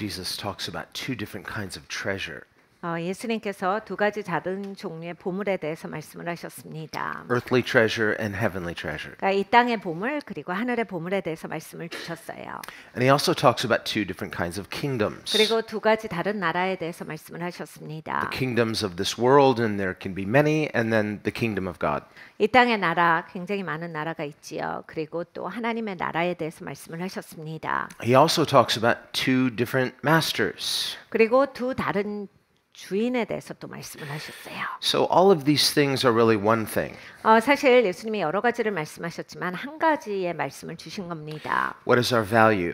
Jesus talks about two different kinds of treasure. 예수님께서 두 가지 다른 종류의 보물에 대해서 말씀을 하셨습니다. Earthly treasure and heavenly treasure. 그러니까 이 땅의 보물 그리고 하늘의 보물에 대해서 말씀을 주셨어요. And he also talks about two different kinds of kingdoms. 그리고 두 가지 다른 나라에 대해서 말씀을 하셨습니다. The kingdoms of this world, and there can be many, and then the kingdom of God. 이 땅의 나라 굉장히 많은 나라가 있지요. 그리고 또 하나님의 나라에 대해서 말씀을 하셨습니다. He also talks about two different masters. 그리고 두 다른 주인에 대해서 또 말씀을 하셨어요. So all of these things are really one thing. 사실 예수님이 여러 가지를 말씀하셨지만 한 가지의 말씀을 주신 겁니다. What is our value?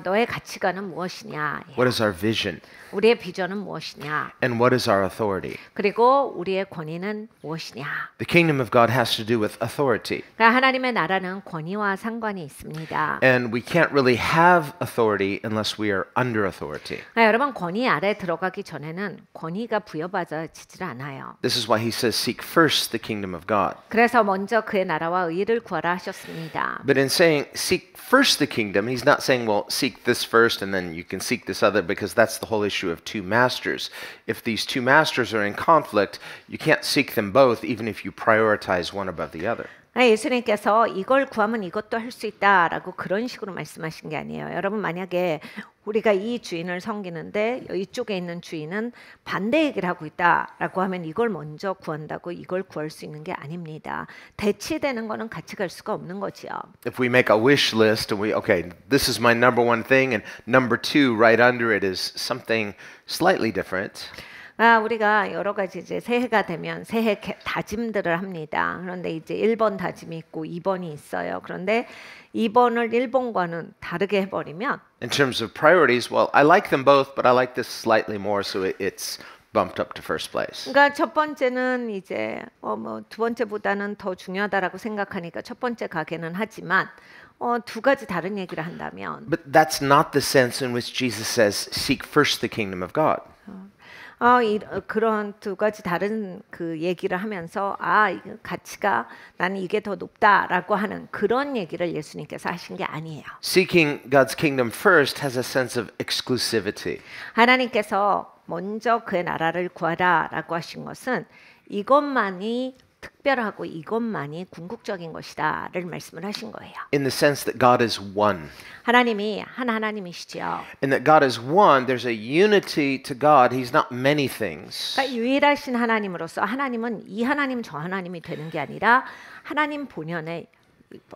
너의 가치관은 무엇이냐? What is our vision? 우리의 비전은 무엇이냐? And what is our authority? 그리고 우리의 권위는 무엇이냐? The kingdom of God has to do with authority. 그러니까 하나님의 나라는 권위와 상관이 있습니다. And we can't really have authority unless we are under authority. 그러니까 여러분 권위 아래 들어가기 전에는 권위가 부여받아지질 않아요. This is why he says, seek first the kingdom of God. 그래서 먼저 그의 나라와 의를 구하라 하셨습니다. But in saying seek first the kingdom, he's not saying, well, seek this first and then you can seek this other, because that's the whole issue of two masters. If these two masters are in conflict, you can't seek them both, even if you prioritize one above the other. 예수님께서 이걸 구하면 이것도 할 수 있다라고 그런 식으로 말씀하신 게 아니에요. 여러분 만약에 우리가 이 주인을 섬기는데 이쪽에 있는 주인은 반대 얘기를 하고 있다라고 하면 이걸 먼저 구한다고 이걸 구할 수 있는 게 아닙니다. 대치되는 거는 같이 갈 수가 없는 거지요. If we make a wish list and okay, this is my number one thing and number two right under it is something slightly different. 우리가 여러 가지 이제 새해가 되면 새해 다짐들을 합니다. 그런데 이제 1번 다짐이 있고 2번이 있어요. 그런데 2번을 1번과는 다르게 해버리면 In terms of priorities, well, I like them both, but I like this slightly more, so it's bumped up to first place. 그러니까 첫 번째는 이제 두 번째보다는 더 중요하다라고 생각하니까 첫 번째 가게는 하지만 두 가지 다른 얘기를 한다면 But that's not the sense in which Jesus says, seek first the kingdom of God. 그런 두 가지 다른 그 얘기를 하면서 이거 가치가 나는 이게 더 높다라고 하는 그런 얘기를 예수님께서 하신 게 아니에요. Seeking God's kingdom first has a sense of exclusivity. 하나님께서 먼저 그의 나라를 구하라라고 하신 것은 이것만이 특별하고 이것만이 궁극적인 것이다를 말씀을 하신 거예요. In the sense that God is one. 하나님이 한 하나님이시죠. And that God is one, there's a unity to God. He's not many things. 그러니까 유일하신 하나님으로서 하나님은 이 하나님 저 하나님이 되는 게 아니라 하나님 본연의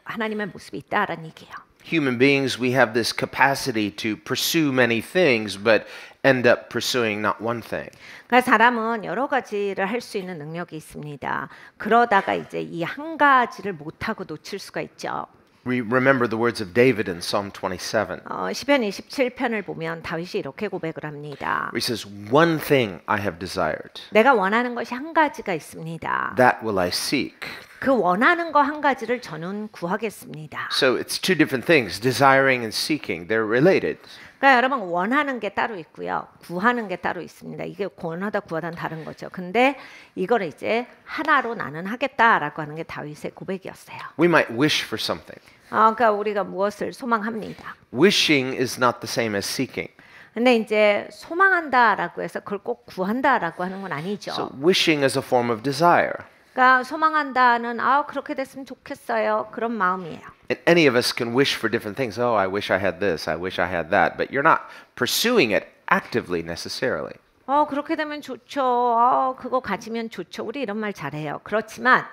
하나님의 모습이 있다라는 얘기예요. Human beings, we have this capacity to pursue many things, but end up pursuing not one thing. 그러니까 사람은 여러 가지를 할 수 있는 능력이 있습니다. 그러다가 이제 이 한 가지를 못하고 놓칠 수가 있죠. We remember the words of David in Psalm 27. 시편 27편을 보면 다윗이 이렇게 고백을 합니다. He says, one thing I have desired. 내가 원하는 것이 한 가지가 있습니다. That will I seek. 그 원하는 거 한 가지를 저는 구하겠습니다. So it's two different things, desiring and seeking. They're related. 그러니까 여러분 원하는 게 따로 있고요. 구하는 게 따로 있습니다. 이게 원하다 구하다는 다른 거죠. 근데 이걸 이제 하나로 나는 하겠다라고 하는 게 다윗의 고백이었어요. We might wish for something. 그러니까 우리가 무엇을 소망합니다. Wishing is not the same as seeking. 근데 이제 소망한다라고 해서 그걸 꼭 구한다라고 하는 건 아니죠. So wishing is a form of desire. 그러니까 소망한다는 그렇게 됐으면 좋겠어요. 그런 마음이에요. And any of us can wish for different things. Oh, I wish I had this. I wish I had that. But you're not pursuing it actively necessarily. 그렇게 되면 좋죠. 그거 가지면 좋죠. 우리 이런 말 잘해요. 그렇지만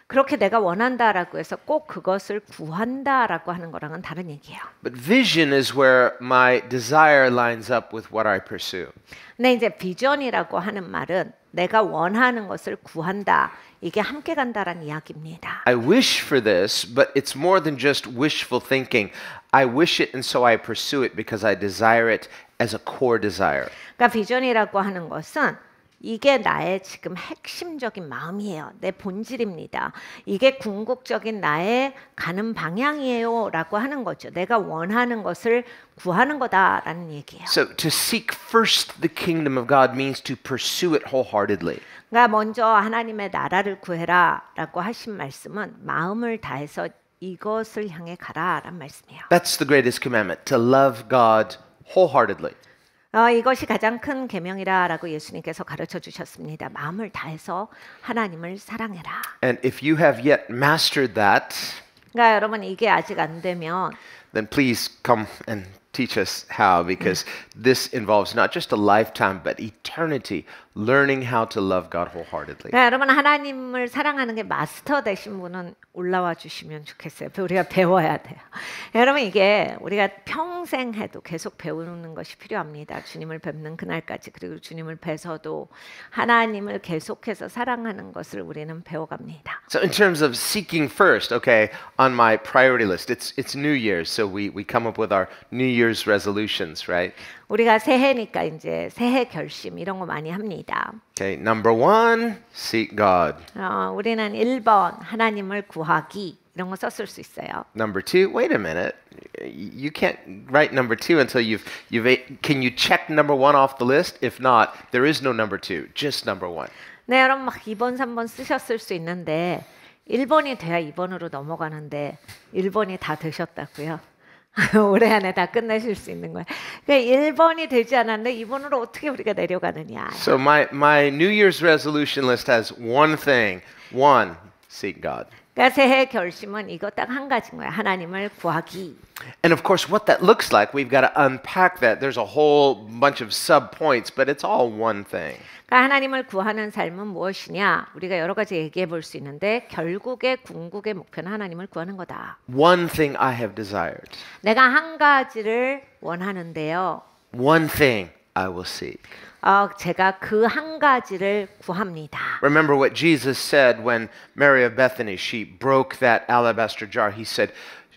그렇게 내가 원한다라고 해서 꼭 그것을 구한다라고 하는 거랑은 다른 얘기예요. But vision is where my desire lines up with what I pursue. 근데 이제 비전이라고 하는 말은 내가 원하는 것을 구한다. 이게 함께 간다라는 이야기입니다. I wish for this, but it's more than just wishful thinking. I wish it and so I pursue it because I desire it as a core desire. 그러니까 비전이라고 하는 것은 이게 나의 지금 핵심적인 마음이에요. 내 본질입니다. 이게 궁극적인 나의 가는 방향이에요 라고 하는 거죠. 내가 원하는 것을 구하는 거다라는 얘기예요. So to seek first the kingdom of God means to pursue it wholeheartedly. 그러니까 먼저 하나님의 나라를 구해라 라고 하신 말씀은 마음을 다해서 이것을 향해 가라라는 말씀이에요. That's the greatest commandment, to love God wholeheartedly. 이것이 가장 큰 계명이라라고 예수님께서 가르쳐 주셨습니다. 마음을 다해서 하나님을 사랑해라. And if you have yet mastered that, 그러니까 여러분 이게 아직 안 되면 then please come and teach us how, because this involves not just a lifetime but eternity, learning how to love God wholeheartedly. 그러니까 여러분 하나님을 사랑하는 게 마스터 되신 분은 올라와 주시면 좋겠어요. 우리가 배워야 돼요. 여러분 이게 우리가 평생 해도 계속 배우는 것이 필요합니다. 주님을 뵙는 그날까지. 그리고 주님을 뵈서도 하나님을 계속해서 사랑하는 것을 우리는 배워갑니다. So in terms of seeking first, okay, on my priority list, it's New Year's, so we come up with our New Year's resolutions, right? 우리가 새해니까 이제 새해 결심 이런 거 많이 합니다. Okay, number 1, seek God. 우리는 1번 하나님을 구하기 이런 거 썼을 수 있어요. Number 2, wait a minute. You can't write number 2 until can you check number 1 off the list? If not, there is no number 2, just number 1. 네, 여러분 막 2번, 3번 쓰셨을 수 있는데 1번이 돼야 2번으로 넘어가는데 1번이 다 되셨다고요? 올해 안에 다 끝내실 수 있는 거예요. 그러니까 1번이 되지 않았는데 2번으로 어떻게 우리가 내려가느냐. So my New Year's resolution list has one thing. 1, seek God. 그러니까 새해 결심은 이거 딱 한 가지인 거예요. 하나님을 구하기. And of course, what that looks like, we've got to unpack that. There's a whole bunch of sub-points, but it's all one thing. 그러니까 하나님을 구하는 삶은 무엇이냐? 우리가 여러 가지 얘기해 볼 수 있는데 결국에 궁극의 목표는 하나님을 구하는 거다. One thing I have desired. 내가 한 가지를 원하는데요. One thing I will seek. 제가 그 한 가지를 구합니다. Remember what Jesus said when Mary of Bethany, she broke that alabaster jar. He said,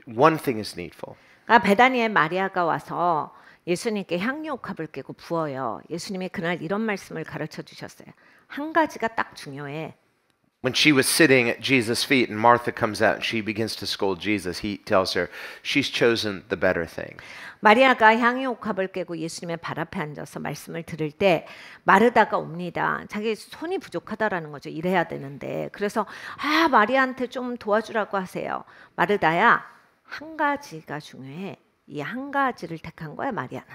one thing is needful. 그러니까 베다니에 마리아가 와서 예수님께 향유옥합을 깨고 부어요. 예수님이 그날 이런 말씀을 가르쳐 주셨어요. 한 가지가 딱 중요해. When she was sitting at Jesus' feet and Martha comes out and she begins to scold Jesus, he tells her, she's chosen the better thing. 마리아가 향유옥합을 깨고 예수님의 발 앞에 앉아서 말씀을 들을 때 마르다가 옵니다. 자기 손이 부족하다라는 거죠. 일해야 되는데. 그래서 마리아한테 좀 도와주라고 하세요. 마르다야, 한 가지가 중요해. 이 한 가지를 택한 거야, 마리아는.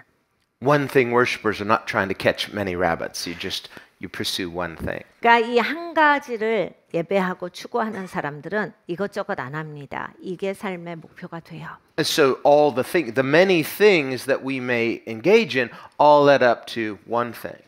One thing worshipers are not trying to catch many rabbits. You pursue one thing. 그러니까 이 한 가지를 예배하고 추구하는 사람들은 이것저것 안 합니다. 이게 삶의 목표가 돼요. And so the many things that we may engage in all led up to one thing.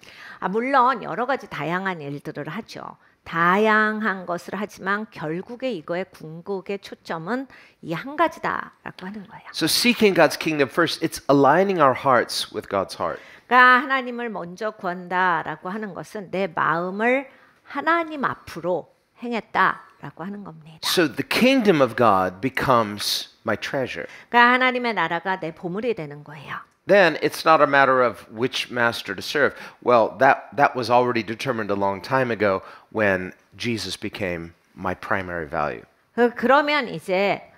물론 여러 가지 다양한 일들을 하죠. 다양한 것을 하지만 결국에 이거의 궁극의 초점은 이 한 가지다라고 하는 거예요. So seeking God's kingdom first, it's aligning our hearts with God's heart. 그러니까 하나님을 먼저 구한다라고 하는 것은 내 마음을 하나님 앞으로 행했다라고 하는 겁니다. So the kingdom of God becomes my treasure. 그러니까 하나님의 나라가 내 보물이 되는 거예요. Then it's not a matter of which master to serve. Well, that was already determined a long time ago when Jesus became my primary value. 그러면 이제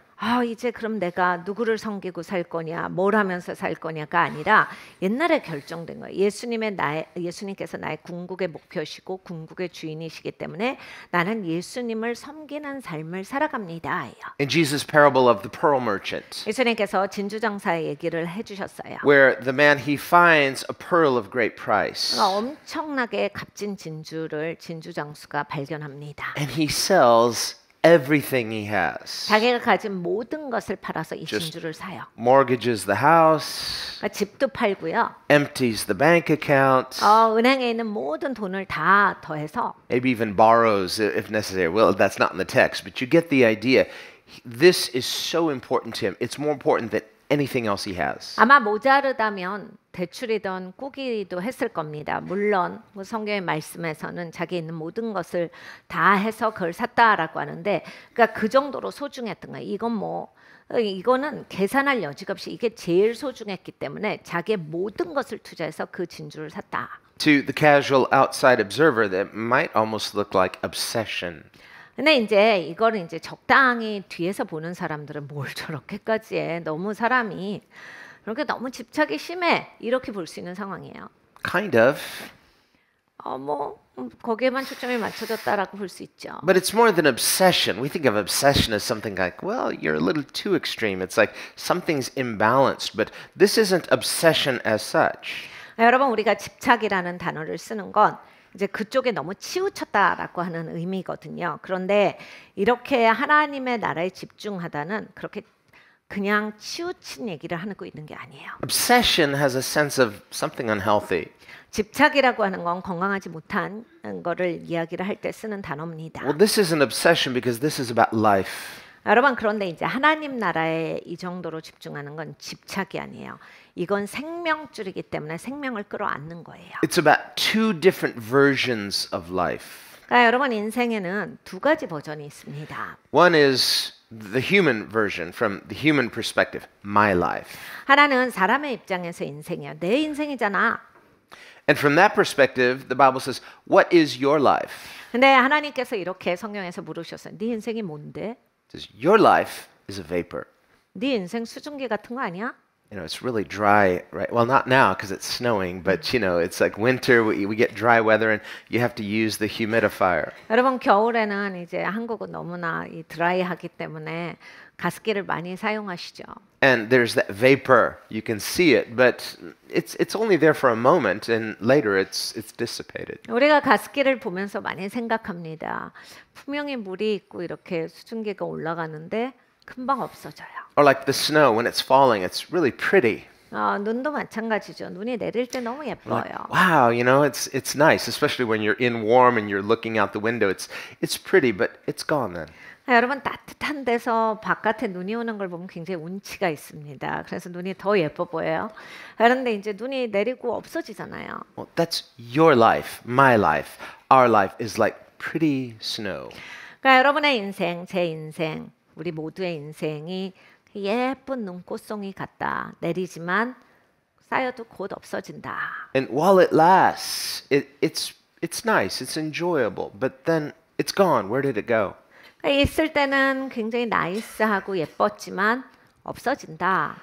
그럼 내가 누구를 섬기고 살 거냐, 뭘 하면서 살 거냐가 아니라 옛날에 결정된 거예요. 예수님께서 나의 궁극의 목표시고 궁극의 주인이시기 때문에 나는 예수님을 섬기는 삶을 살아갑니다. In Jesus' parable of the pearl merchant, 예수님께서 진주장사의 얘기를 해주셨어요. where the man he finds a pearl of great price, 엄청나게 값진 진주를 진주장수가 발견합니다. and he sells everything he has. 자기가 가진 모든 것을 팔아서 이 진주를 사요. Mortgages the house, 그러니까 집도 팔고요. empties the bank account, 은행에 있는 모든 돈을 다 더해서 maybe even borrows if necessary. Well, that's not in the text, but you get the idea. This is so important to him. It's more important than anything else he has. 아마 모자르다면 대출이든 꾸기도 했을 겁니다. 물론 성경의 말씀에서는 자기 있는 모든 것을 다 해서 그걸 샀다라고 하는데, 그러니까 그 정도로 소중했던 거예요. 이거는 계산할 여지가 없이 이게 제일 소중했기 때문에 자기의 모든 것을 투자해서 그 진주를 샀다. To the casual outside observer, that might almost look like obsession. 근데 이제 이거를 이제 적당히 뒤에서 보는 사람들은 뭘 저렇게까지 해. 너무 사람이 그렇게 너무 집착이 심해. 이렇게 볼 수 있는 상황이에요. Kind of. 거기에만 초점이 맞춰졌다라고 볼 수 있죠. But it's more than obsession. We think of obsession as something like, well, you're a little too extreme. It's like something's imbalanced. But this isn't obsession as such. 여러분 우리가 집착이라는 단어를 쓰는 건 이제 그쪽에 너무 치우쳤다라고 하는 의미거든요. 그런데 이렇게 하나님의 나라에 집중하다는 그렇게 그냥 치우친 얘기를 하고 있는 게 아니에요. Obsession has a sense of something unhealthy. 집착이라고 하는 건 건강하지 못한 거를 이야기를 할 때 쓰는 단어입니다. Well, this is an obsession because this is about life. 여러분 그런데 이제 하나님 나라에 이 정도로 집중하는 건 집착이 아니에요. 이건 생명줄이기 때문에 생명을 끌어안는 거예요. It's about two different versions of life. 그러니까 여러분 인생에는 두 가지 버전이 있습니다. One is the human version from the human perspective, my life. 하나는 사람의 입장에서 인생이야. 내 인생이잖아. And from that perspective, the Bible says, what is your life? 근데 하나님께서 이렇게 성경에서 물으셨어요. 네 인생이 뭔데? It says, your life is a vapor. 네 인생 수증기 같은 거 아니야? You know, it's really dry, right? Well, not now because it's snowing, but you know, it's like winter, we get dry weather and you have to use the humidifier. 여러분 겨울에는 이제 한국은 너무나 이 드라이하기 때문에 가습기를 많이 사용하시죠. And there's that vapor. You can see it, but it's only there for a moment and later it's dissipated. 우리가 가습기를 보면서 많이 생각합니다. 분명히 물이 있고 이렇게 수증기가 올라가는데 금방 없어져요. Or like the snow when it's falling, it's really pretty. 눈도 마찬가지죠. 눈이 내릴 때 너무 예뻐요. Wow, you know, it's nice, especially when you're in warm and you're looking out the window. It's pretty, but it's gone then. 여러분 따뜻한 데서 바깥에 눈이 오는 걸 보면 굉장히 운치가 있습니다. 그래서 눈이 더 예뻐 보여요. 그런데 이제 눈이 내리고 없어지잖아요. Well, that's your life, my life. Our life is like pretty snow. 그러니까 여러분의 인생, 제 인생, 우리 모두의 인생이 예쁜 눈꽃송이 같다. 내리지만 쌓여도 곧 없어진다. And while it lasts, it's nice, it's enjoyable, but then it's gone. Where did it go? 그러니까 있을 때는 굉장히 나이스하고 예뻤지만 없어진다.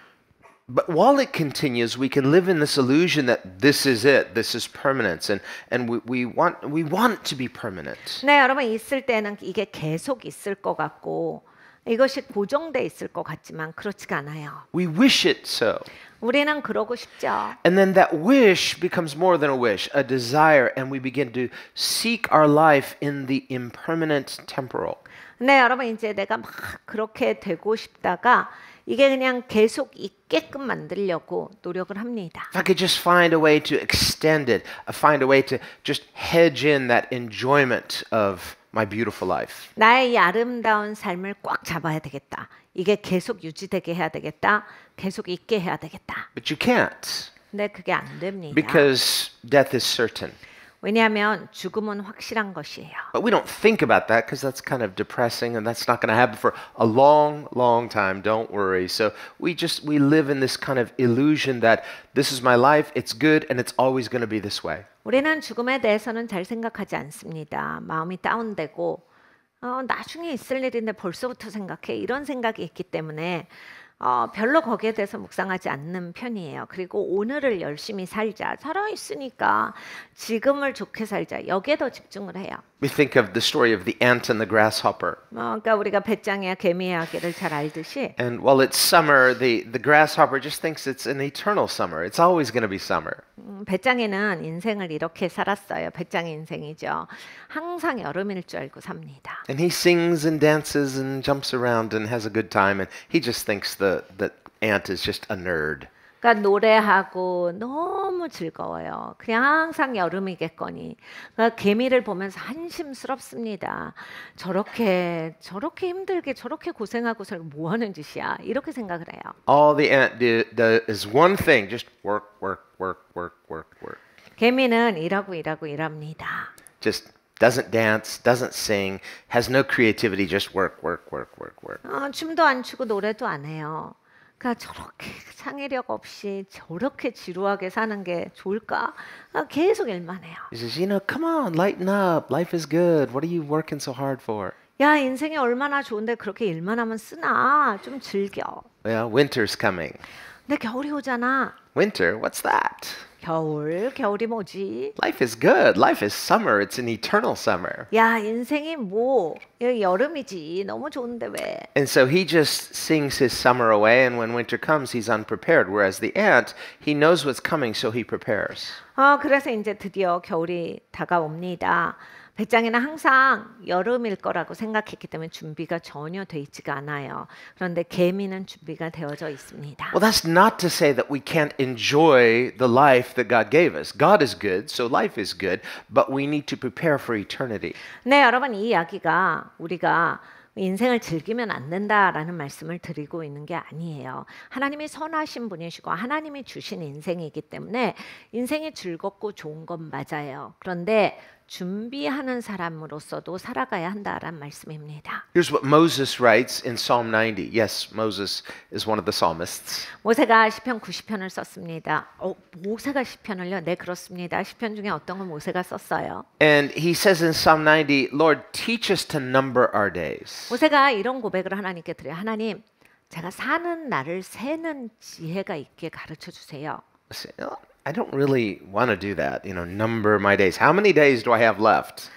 But while it continues, we can live in this illusion that this is it, this is permanence, and we want it to be permanent. 네, 여러분 있을 때는 이게 계속 있을 것 같고 이것이 고정돼 있을 것 같지만 그렇지가 않아요. We wish it so. 우리는 그러고 싶죠. And then that wish becomes more than a wish, a desire, and we begin to seek our life in the impermanent temporal. 네, 여러분 이제 내가 막 그렇게 되고 싶다가 이게 그냥 계속 있게끔 만들려고 노력을 합니다. If I could just find a way to extend it, find a way to just hedge in that enjoyment of my beautiful life. 나의 이 아름다운 삶을 꽉 잡아야 되겠다. 이게 계속 유지되게 해야 되겠다. 계속 있게 해야 되겠다. But you can't 근데 그게 안 됩니다. because death is certain. 왜냐하면 죽음은 확실한 것이에요. But we don't think about that because that's kind of depressing and that's not going to happen for a long, long time. Don't worry. So we live in this kind of illusion that this is my life, it's good, and it's always going to be this way. 우리는 죽음에 대해서는 잘 생각하지 않습니다. 마음이 다운되고 나중에 있을 일인데 벌써부터 생각해 이런 생각이 있기 때문에 별로 거기에 대해서 묵상하지 않는 편이에요. 그리고 오늘을 열심히 살자. 살아있으니까 지금을 좋게 살자. 여기에 더 집중을 해요. We think of the story of the ant and the grasshopper. 그러니까 우리가 배짱이와 개미 이야기를 잘 알듯이 And while it's summer, the grasshopper just thinks it's an eternal summer. It's always going to be summer. 배짱이는 인생을 이렇게 살았어요. 배짱이 인생이죠. 항상 여름일 줄 알고 삽니다. And he sings and dances and jumps around and has a good time. And he just thinks the ant is just a nerd. 그러니까 노래하고 너무 즐거워요. 그냥 항상 여름이겠거니. 그러니까 개미를 보면서 한심스럽습니다. 저렇게 힘들게 저렇게 고생하고 살고 뭐 하는 짓이야. 이렇게 생각을 해요. All the ant does is one thing, just work, work, work, work, work, work. 개미는 일합니다. Just doesn't dance, doesn't sing, has no creativity, just work, work, work, work, work. 춤도 안 추고 노래도 안 해요. 그러니까 저렇게 창의력 없이 저렇게 지루하게 사는 게 좋을까? 계속 일만 해요. He says, come on, lighten up. Life is good. What are you working so hard for? 야, 인생이 얼마나 좋은데 그렇게 일만 하면 쓰나? 좀 즐겨. Well, winter's coming. 근데 겨울이 오잖아. Winter, what's that? 겨울이 뭐지? Life is good. Life is summer. It's an eternal summer. 야, 인생이 뭐 여름이지. 너무 좋은데 왜? And so he just sings his summer away, and when winter comes, he's unprepared. Whereas the ant, he knows what's coming, so he prepares. 그래서 이제 드디어 겨울이 다가옵니다. 배짱이는 항상 여름일 거라고 생각했기 때문에 준비가 전혀 돼 있지가 않아요. 그런데 개미는 준비가 되어져 있습니다. Well, that's not to say that we can't enjoy the life that God gave us. God is good, so life is good, but we need to prepare for eternity. 네, 여러분 이 이야기가 우리가 인생을 즐기면 안 된다라는 말씀을 드리고 있는 게 아니에요. 하나님이 선하신 분이시고 하나님이 주신 인생이기 때문에 인생이 즐겁고 좋은 건 맞아요. 그런데 준비하는 사람으로서도 살아가야 한다라는 말씀입니다. Here's what Moses writes in Psalm 90. Yes, Moses is one of the psalmists. 모세가 시편 90편을 썼습니다. 모세가 시편을요? 네, 그렇습니다. 시편 중에 어떤 건 모세가 썼어요. And he says in Psalm 90, Lord, teach us to number our days. 모세가 이런 고백을 하나님께 드려요. 하나님, 제가 사는 날을 세는 지혜가 있게 가르쳐 주세요. I don't really want to do that, number my days. How many days do I have left?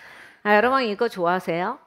여러분 이거 좋아하세요?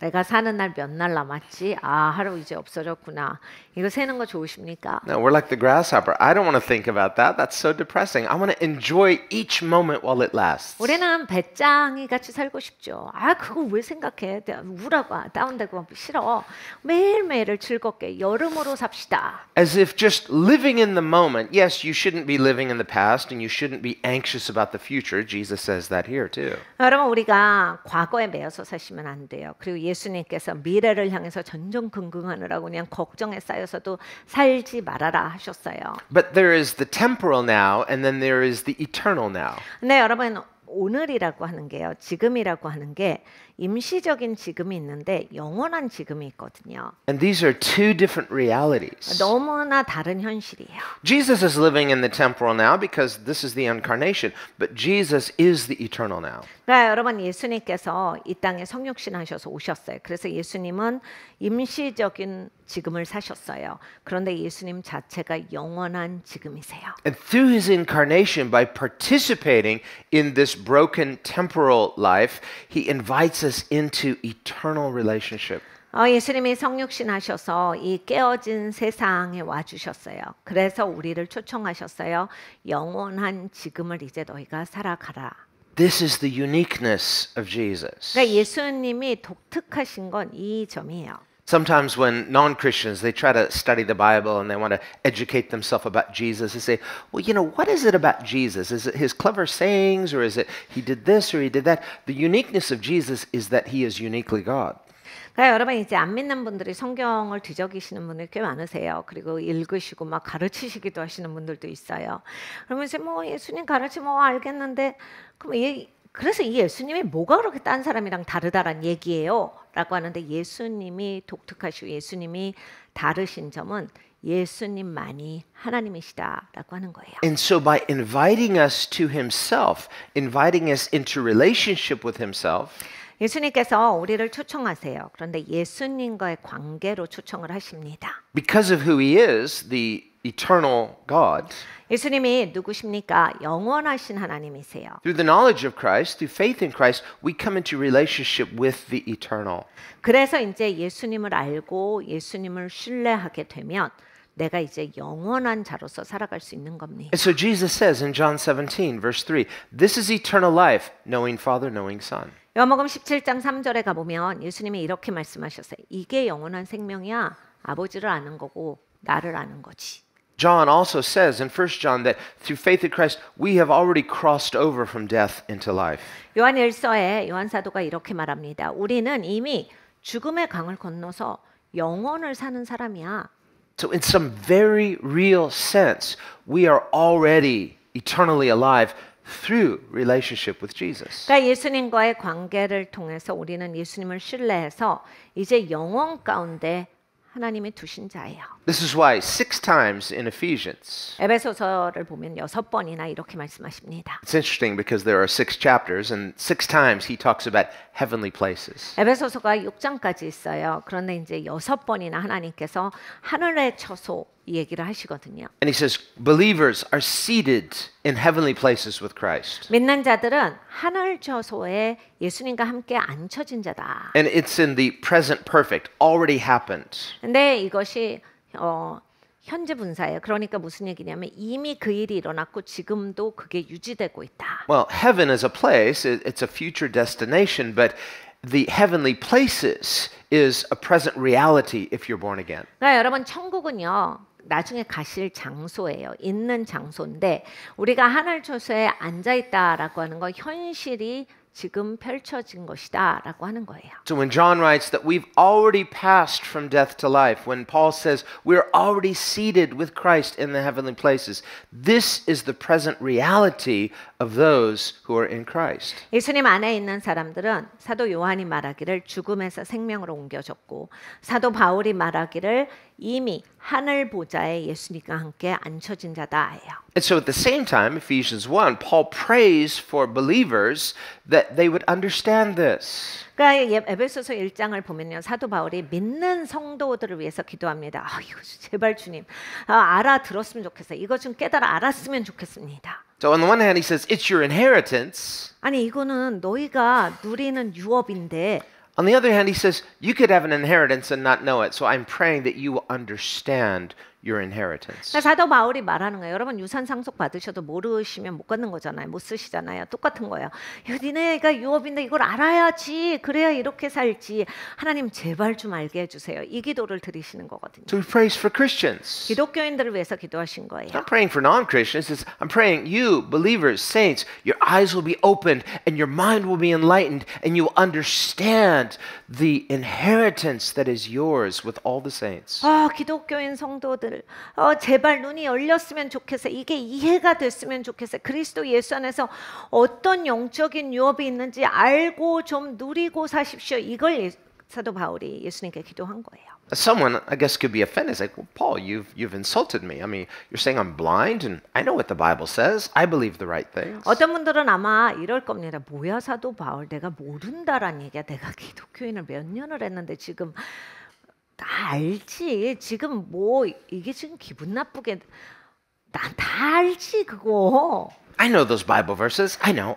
내가 사는 날 몇 날 남았지? 하루 이제 없어졌구나. 이거 세는 거 좋으십니까? No, we're like the grasshopper. I don't want to think about that. That's so depressing. I want to enjoy each moment while it lasts. 우리는 배짱이 같이 살고 싶죠. 그거 왜 생각해? 우울하고 다운되고 싫어. 매일매일을 즐겁게 여름으로 삽시다. As if just living in the moment. Yes, you shouldn't be living in the past and you shouldn't be anxious about the future. Jesus says that here too. 여러분 우리가 과거에 매여서 사시면 안 돼요. 그리고 예수님께서 미래를 향해서 전전긍긍하느라고 그냥 걱정에 쌓여서도 살지 말아라 하셨어요. But there is the temporal now and then there is the eternal now. 네, 여러분 오늘이라고 하는 게요. 지금이라고 하는 게 임시적인 지금이 있는데 영원한 지금이 있거든요. And these are two different realities. 너무나 다른 현실이에요. Jesus is living in the temporal now because this is the incarnation, but Jesus is the eternal now. 그러니까 여러분 예수님께서 이 땅에 성육신하셔서 오셨어요. 그래서 예수님은 임시적인 지금을 사셨어요. 그런데 예수님 자체가 영원한 지금이세요. And through his incarnation, by participating in this broken temporal life, he invites us into eternal relationship. 예수님이 성육신하셔서 이 깨어진 세상에 와주셨어요. 그래서 우리를 초청하셨어요. 영원한 지금을 이제 너희가 살아가라. This is the uniqueness of Jesus. 그러니까 예수님이 독특하신 건 이 점이에요. Sometimes when non-Christians, they try to study the Bible and they want to educate themselves about Jesus, they say, well, what is it about Jesus? Is it his clever sayings or is it he did this or he did that? The uniqueness of Jesus is that he is uniquely God. 그러니까 여러분 이제 안 믿는 분들이 성경을 뒤적이시는 분들이 꽤 많으세요. 그리고 읽으시고 막 가르치시기도 하시는 분들도 있어요. 그러면서 예수님 가르치면 알겠는데 그래서 이 예수님이 뭐가 그렇게 딴 사람이랑 다르다란 얘기예요? 라고 하는데 예수님이 독특하시고 예수님이 다르신 점은 예수님만이 하나님이시다라고 하는 거예요. And so by inviting us to himself, inviting us into relationship with himself, 예수님께서 우리를 초청하세요. 그런데 예수님과의 관계로 초청을 하십니다. because of who he is, the eternal God, 예수님이 누구십니까? 영원하신 하나님이세요. through the knowledge of Christ, through faith in Christ, we come into relationship with the eternal. 그래서 이제 예수님을 알고 예수님을 신뢰하게 되면 내가 이제 영원한 자로서 살아갈 수 있는 겁니다. And so Jesus says in John 17, verse 3, this is eternal life, knowing Father, knowing Son. 요한복음 17장 3절에 가보면 예수님이 이렇게 말씀하셨어요. 이게 영원한 생명이야. 아버지를 아는 거고 나를 아는 거지. John also says in 1 John that through faith in Christ, we have already crossed over from death into life. 요한 1서에 요한 사도가 이렇게 말합니다. 우리는 이미 죽음의 강을 건너서 영원을 사는 사람이야. So in some very real sense, we are already eternally alive through relationship with Jesus. 그러니까 예수님과의 관계를 통해서 우리는 예수님을 신뢰해서 이제 영원 가운데 하나님이 두신 자예요. This is why 6 times in Ephesians, 에베소서를 보면 6번이나 이렇게 말씀하십니다. it's interesting because there are 6 chapters and 6 times he talks about heavenly places. 에베소서가 6장까지 있어요. 그런데 이제 6번이나 하나님께서 하늘의 처소, 이 얘기를 하시거든요. And he says, believers are seated in heavenly places with Christ. 믿는 자들은 하늘 저소에 예수님과 함께 앉혀진 자다. And it's in the present perfect, already happened. 근데 이것이 현재 분사예요. 그러니까 무슨 얘기냐면 이미 그 일이 일어났고 지금도 그게 유지되고 있다. Well, heaven is a place, it's a future destination, but the heavenly places is a present reality if you're born again. 그러니까 여러분 천국은요. 나중에 가실 장소예요. 있는 장소인데 우리가 하늘 초소에 앉아 있다라고 하는 거 현실이 지금 펼쳐진 것이다라고 하는 거예요. So when John writes that we've already passed from death to life, when Paul says we're already seated with Christ in the heavenly places, this is the present reality of those who are in Christ. 예수님 안에 있는 사람들은 사도 요한이 말하기를 죽음에서 생명으로 옮겨졌고 사도 바울이 말하기를 이미 하늘 보좌에 예수님과 함께 앉혀진 자다예요. And so at the same time, Ephesians 1, Paul prays for believers that they would understand this. 그러니까 에베소서 1장을 보면요. 사도 바울이 믿는 성도들을 위해서 기도합니다. 이거 제발 주님 알아들었으면 좋겠어요. 이거 좀 깨달아 알았으면 좋겠습니다. So on the one hand, he says, it's your inheritance. 아니 이거는 너희가 누리는 유업인데 On the other hand, he says, you could have an inheritance and not know it. So I'm praying that you will understand your inheritance. 사도 바울이 말하는 거예요. 여러분 유산 상속 받으셔도 모르시면 못 갖는 거잖아요. 못 쓰시잖아요. 똑같은 거예요. 니네가 유업인데 이걸 알아야지. 그래야 이렇게 살지. 하나님 제발 좀 알게 해주세요. 이 기도를 드리시는 거거든요. So he prays for Christians. 기독교인들을 위해서 기도하신 거예요. I'm praying for non-Christians. I'm praying you, believers, saints, your eyes will be opened and your mind will be enlightened and you will understand the inheritance that is yours with all the saints. 기독교인 성도들 제발 눈이 열렸으면 좋겠어요. 이게 이해가 됐으면 좋겠어요. 그리스도 예수 안에서 어떤 영적인 유업이 있는지 알고 좀 누리고 사십시오. 이걸 사도 바울이 예수님께 기도한 거예요. Someone, I guess, could be offended. It's like, well, Paul, you've insulted me. I mean, you're saying I'm blind, and I know what the Bible says. I believe the right things. 어떤 분들은 아마 이럴 겁니다. 뭐야 사도 바울, 내가 모른다란 얘기야. 내가 기독교인을 몇 년을 했는데 지금 다 알지. 지금 뭐 이게 지금 기분 나쁘게 난 다 알지 그거. I know those Bible verses. I know.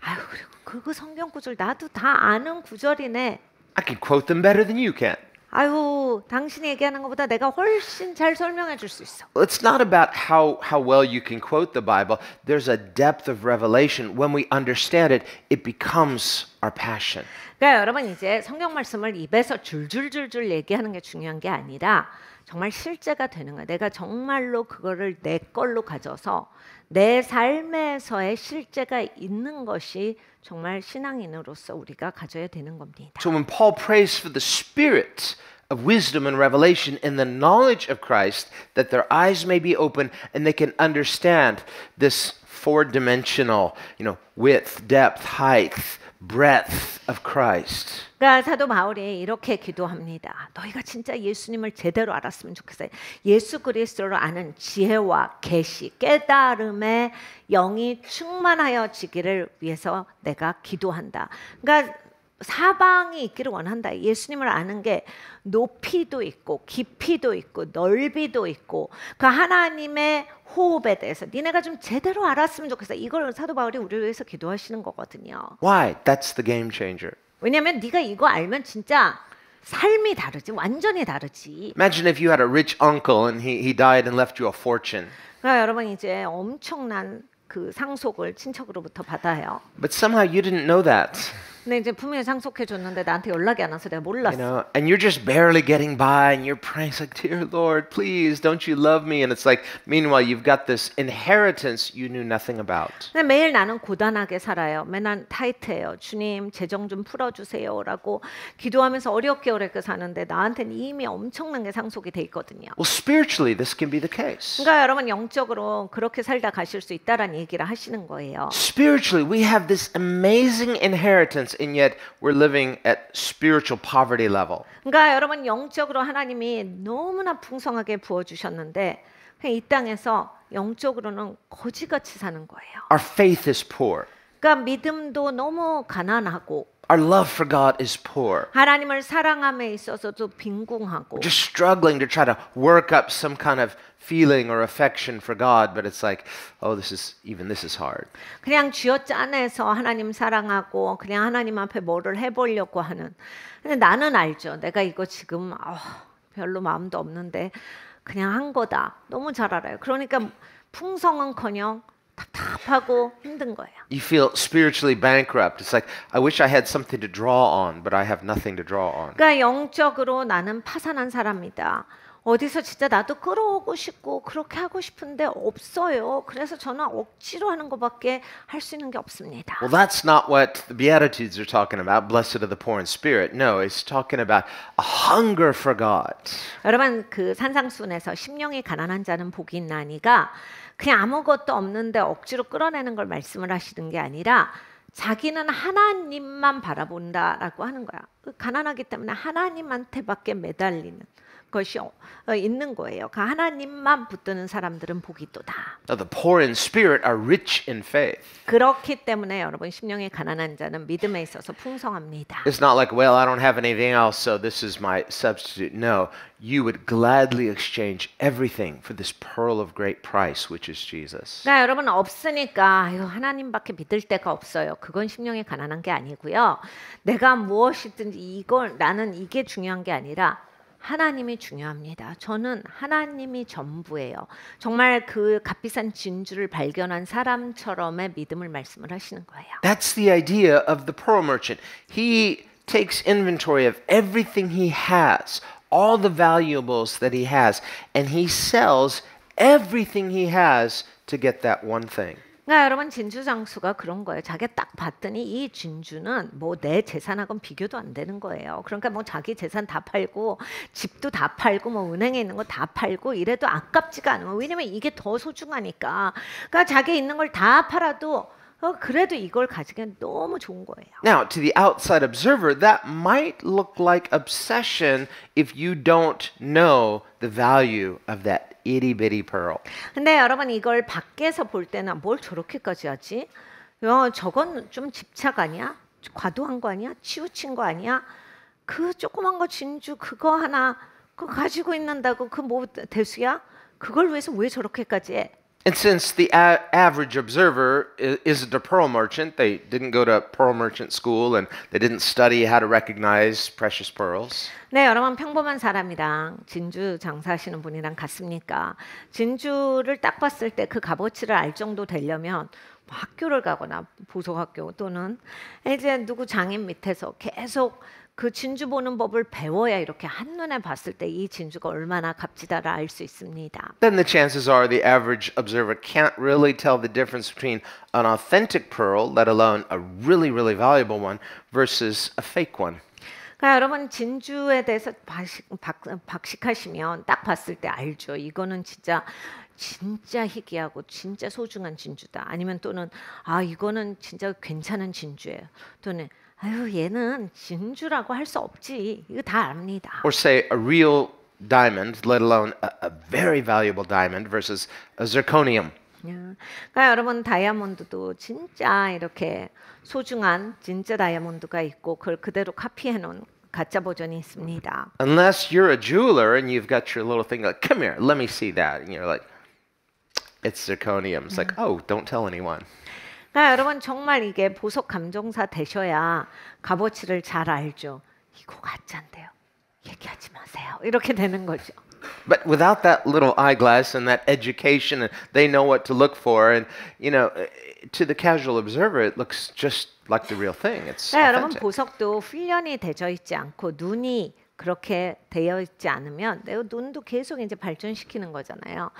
아유 그리고 성경 구절 나도 다 아는 구절이네. I can quote them better than you can. 아유, 당신이 얘기하는 것보다 내가 훨씬 잘 설명해 줄 수 있어. It's not about how well you can quote the Bible. There's a depth of revelation. When we understand it, it becomes our passion. 그러니까 여러분 이제 성경 말씀을 입에서 줄줄줄줄 얘기하는 게 중요한 게 아니라 정말 실제가 되는 거야. 내가 정말로 그거를 내 걸로 가져서 내 삶에서의 실제가 있는 것이 정말 신앙인으로서 우리가 가져야 되는 겁니다. So when Paul prays for the spirit of wisdom and revelation in the knowledge of Christ, that their eyes may be open and they can understand this four-dimensional, width, depth, height, breadth of Christ. 그러니까 사도 바울이 이렇게 기도합니다. 너희가 진짜 예수님을 제대로 알았으면 좋겠어요. 예수 그리스도를 아는 지혜와 계시, 깨달음의 영이 충만하여지기를 위해서 내가 기도한다. 그러니까 사방이 있기를 원한다. 예수님을 아는 게 높이도 있고 깊이도 있고 넓이도 있고 그 하나님의 호흡에 대해서 니네가 좀 제대로 알았으면 좋겠어. 이걸 사도 바울이 우리를 위해서 기도하시는 거거든요. Why? That's the game changer. 왜냐하면 네가 이거 알면 진짜 삶이 다르지. 완전히 다르지. Imagine if you had a rich uncle and he died and left you a fortune. 그러니까 여러분 이제 엄청난 그 상속을 친척으로부터 받아요. But somehow you didn't know that. 근데 이제 분명히 상속해 줬는데 나한테 연락이 안 와서 내가 몰랐어. And you're just barely getting by and you're praying like, dear Lord, please, don't you love me? And it's like, meanwhile, you've got this inheritance you knew nothing about. 근데 매일 나는 고단하게 살아요. 맨날 타이트해요. 주님, 재정 좀 풀어주세요라고 기도하면서 어렵게 사는데 나한테는 이미 엄청난 게 상속이 돼 있거든요. Well, spiritually, this can be the case. 그러니까 여러분 영적으로 그렇게 살다 가실 수 있다라는 얘기를 하시는 거예요. Spiritually, we have this amazing inheritance. And yet we're living at spiritual poverty level. 그러니까 여러분 영적으로 하나님이 너무나 풍성하게 부어 주셨는데 이 땅에서 영적으로는 거지같이 사는 거예요. Our faith is poor. 그러니까 믿음도 너무 가난하고 our love for God is poor. 하나님을 사랑함에 있어서도 빈궁하고 We're just struggling to try to work up some kind of feeling or affection for God, but it's like, oh, this is hard. 그냥 쥐어짜내서 하나님 사랑하고 그냥 하나님 앞에 뭐를 해보려고 하는. 근데 나는 알죠. 내가 이거 지금 별로 마음도 없는데 그냥 한 거다. 너무 잘 알아요. 그러니까 풍성은커녕 답답하고 힘든 거예요. You feel spiritually bankrupt. It's like, I wish I had something to draw on, but I have nothing to draw on. 그러니까 영적으로 나는 파산한 사람이다. 어디서 진짜 나도 끌어오고 싶고 그렇게 하고 싶은데 없어요. 그래서 저는 억지로 하는 것밖에 할 수 있는 게 없습니다. Well, that's not what the Beatitudes are talking about. Blessed are the poor in spirit. No, it's talking about a hunger for God. 여러분 그 산상순에서 심령이 가난한 자는 복이 있나니가 그냥 아무것도 없는데 억지로 끌어내는 걸 말씀을 하시는 게 아니라 자기는 하나님만 바라본다라고 하는 거야. 가난하기 때문에 하나님한테밖에 매달리는 것이 있는 거예요. 그 하나님만 붙드는 사람들은 복이 또다. Now, the poor in spirit are rich in faith. 그렇기 때문에 여러분 심령이 가난한 자는 믿음에 있어서 풍성합니다. It's not like, well, I don't have anything else, so this is my substitute. No, you would gladly exchange everything for this pearl of great price, which is Jesus. 그러니까 여러분 없으니까 하나님밖에 믿을 데가 없어요. 그건 심령이 가난한 게 아니고요. 내가 무엇이든지 나는 이게 중요한 게 아니라 하나님이 중요합니다. 저는 하나님이 전부예요. 정말 그 값비싼 진주를 발견한 사람처럼의 믿음을 말씀을 하시는 거예요. That's the idea of the pearl merchant. He takes inventory of everything he has, all the valuables that he has, and he sells everything he has to get that one thing. 그러니까 여러분 진주 장수가 그런 거예요. 자기가 딱 봤더니 이 진주는 뭐 내 재산하고는 비교도 안 되는 거예요. 그러니까 뭐 자기 재산 다 팔고 집도 다 팔고 뭐 은행에 있는 거 다 팔고 이래도 아깝지가 않아요. 왜냐면 이게 더 소중하니까. 그러니까 자기 있는 걸 다 팔아도 그래도 이걸 가지기엔 너무 좋은 거예요. Now, to the outside observer, that might look like obsession if you don't know the value of that itty bitty pearl. 근데 여러분 이걸 밖에서 볼 때는 뭘 저렇게까지 하지? 저건 좀 집착 아니야? 과도한 거 아니야? 치우친 거 아니야? 그 조그만 거 진주 그거 하나 그거 가지고 있는다고 그 뭐 대수야? 그걸 위해서 왜 저렇게까지 해? And since the average observer isn't a pearl merchant, they didn't go to pearl merchant school and they didn't study how to recognize precious pearls. 네, 여러분 평범한 사람이랑 진주 장사하시는 분이랑 같습니까? 진주를 딱 봤을 때 그 값어치를 알 정도 되려면 학교를 가거나 보석학교 또는 이제 누구 장인 밑에서 계속 그 진주 보는 법을 배워야 이렇게 한눈에 봤을 때 이 진주가 얼마나 값지다를 알 수 있습니다. Then the chances are the average observer can't really tell the difference between an authentic pearl, let alone a really, really valuable one, versus a fake one. 그러니까 여러분 진주에 대해서 박식하시면 딱 봤을 때 알죠. 이거는 진짜 희귀하고 진짜 소중한 진주다. 아니면 또는 이거는 진짜 괜찮은 진주예요. 또는 아유 얘는 진주라고 할 수 없지. 이거 다 압니다. Or say a real diamond, let alone a very valuable diamond versus a zirconium. 그러니까 여러분 다이아몬드도 진짜 이렇게 소중한 진짜 다이아몬드가 있고 그걸 그대로 카피해 놓은 가짜 버전이 있습니다. Unless you're a jeweler and you've got your little thing like, come here, let me see that. And you're like, it's zirconium. It's like, oh, don't tell anyone. 그러니까 여러분 정말 이게 보석 감정사 되셔야 값어치를 잘 알죠. 이거 가짜인데요. 얘기하지 마세요. 이렇게 되는 거죠. But without that little eyeglass and that education, and they know what to look for, and to the casual observer, it looks just like the real thing. It's 네, 여러분 authentic. 보석도 훈련이 되어 있지 않고 눈이 그렇게 되어 있지 않으면 내 눈도 계속 이제 발전시키는 거잖아요.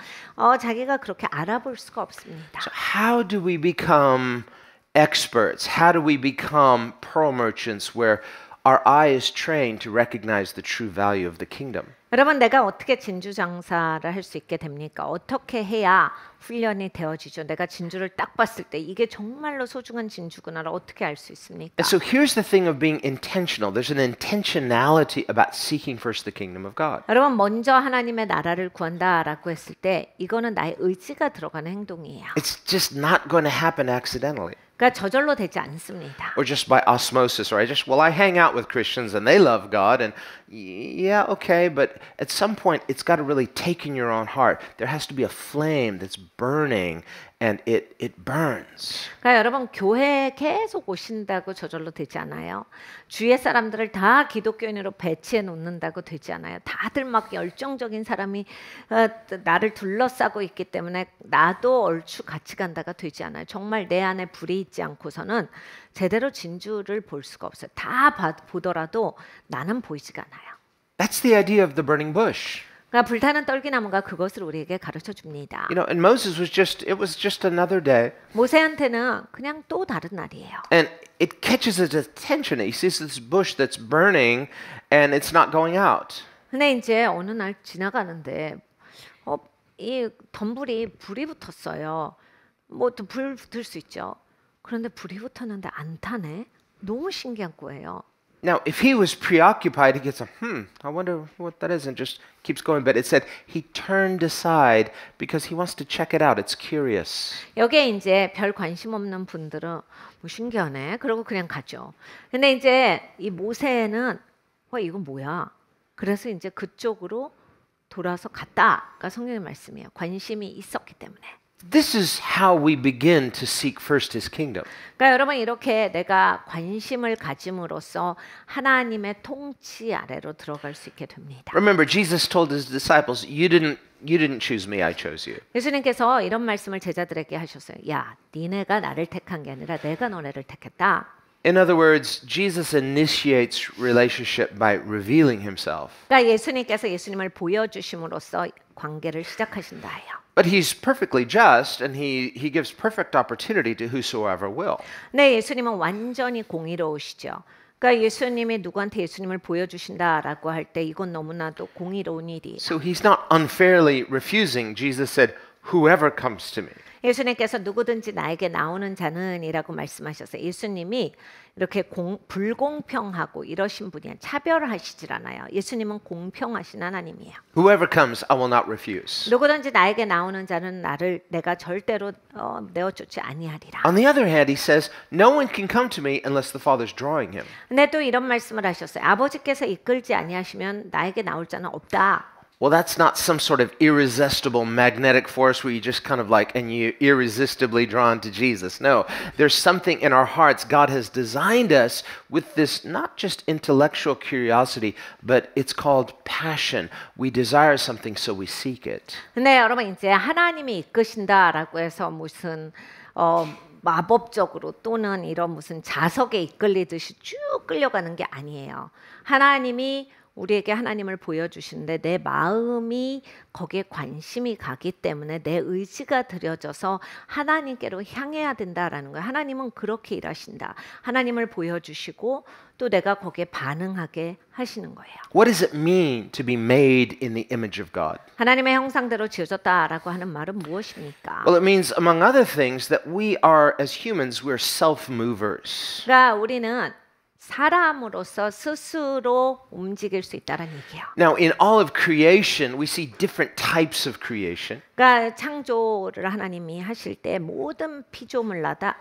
자기가 그렇게 알아볼 수가 없습니다. So how do we become experts? How do we become pearl merchants where our eye is trained to recognize the true value of the kingdom? 여러분 내가 어떻게 진주 장사를 할 수 있게 됩니까? 어떻게 해야 훈련이 되어지죠. 내가 진주를 딱 봤을 때 이게 정말로 소중한 진주구나를 어떻게 알 수 있습니까? And so here's the thing of being intentional. There's an intentionality about seeking first the kingdom of God. 여러분 먼저 하나님의 나라를 구한다라고 했을 때 이거는 나의 의지가 들어가는 행동이에요. It's just not going to happen accidentally. 그러니까 저절로 되지 않습니다. Or just by osmosis, or well, I hang out with Christians and they love God, and yeah, okay, but at some point it's got to really take in your own heart. There has to be a flame that's burning, and it burns. 그러니까 여러분 교회에 계속 오신다고 저절로 되지 않아요. 주위의 사람들을 다 기독교인으로 배치해 놓는다고 되지 않아요. 다들 막 열정적인 사람이 나를 둘러싸고 있기 때문에 나도 얼추 같이 간다가 되지 않아요. 정말 내 안에 불이 있지 않고서는 제대로 진주를 볼 수가 없어요. 다 보더라도 나는 보이지가 않아요. That's the idea of the burning bush. 그러니까 불타는 떨기나무가 그것을 우리에게 가르쳐 줍니다. You know, and Moses was just another day. 모세한테는 그냥 또 다른 날이에요. And it catches his attention. He sees this bush that's burning and it's not going out. 근데 이제 어느 날 지나가는데 이 덤불이 불이 붙었어요. 뭐 또 불 붙을 수 있죠. 그런데 불이 붙었는데 안 타네. 너무 신기한 거예요. Now, if he was preoccupied, he gets I wonder what that is, and just keeps going. But it said he turned aside because he wants to check it out. It's curious. 여기에 이제 별 관심 없는 분들은 뭐 신기하네. 그러고 그냥 가죠. 근데 이제 이 모세는 이거 뭐야? 그래서 이제 그쪽으로 돌아서 갔다가 성경의 말씀이에요. 관심이 있었기 때문에. This is how we begin to seek first his kingdom. 그러니까 여러분 이렇게 내가 관심을 가짐으로써 하나님의 통치 아래로 들어갈 수 있게 됩니다. Remember, Jesus told his disciples, "You didn't choose me, I chose you." 예수님께서 이런 말씀을 제자들에게 하셨어요. 야, 니네가 나를 택한 게 아니라 내가 너네를 택했다. In other words, Jesus initiates relationship by revealing himself. 그러니까 예수님께서 예수님을 보여주심으로써 관계를 시작하신다예요. But he's perfectly just, and he gives perfect opportunity to whosoever will. 네, 예수님은 완전히 공의로우시죠. 그러니까 예수님이 누구한테 예수님을 보여주신다라고 할 때 이건 너무나도 공의로운 일이에요. So he's not unfairly refusing. Jesus said, "Whoever comes to me." 예수님께서 누구든지 나에게 나오는 자는이라고 말씀하셨어요. 예수님이 이렇게 불공평하고 이러신 분이 차별하시질 않아요. 예수님은 공평하신 하나님이에요. Whoever comes, I will not refuse. 누구든지 나에게 나오는 자는 내가 절대로 내어쫓지 아니하리라. On the other hand, he says, "No one can come to me unless the Father's drawing him." 근데 또 이런 말씀을 하셨어요. 아버지께서 이끌지 아니하시면 나에게 나올 자는 없다. Well, that's not some sort of irresistible magnetic force where you just kind of and you irresistibly drawn to Jesus. No, there's something in our hearts. God has designed us with this not just intellectual curiosity, but it's called passion. We desire something, so we seek it. 근데 여러분 이제 하나님이 이끄신다라고 해서 무슨 마법적으로 또는 이런 무슨 자석에 이끌리듯이 쭉 끌려가는 게 아니에요. 하나님이 우리에게 하나님을 보여주시는데 내 마음이 거기에 관심이 가기 때문에 내 의지가 들여져서 하나님께로 향해야 된다라는 거예요. 하나님은 그렇게 일하신다. 하나님을 보여주시고 또 내가 거기에 반응하게 하시는 거예요. What does it mean to be made in the image of God? 하나님의 형상대로 지어졌다라고 하는 말은 무엇입니까? Well, it means, among other things, that we are, as humans, we're self-movers. 그러니까 우리는 사람으로서 스스로 움직일 수 있다는 얘기예요. Now, in all of creation, we see different types of creation. 그러니까 창조를 하나님이 하실 때 모든 피조물마다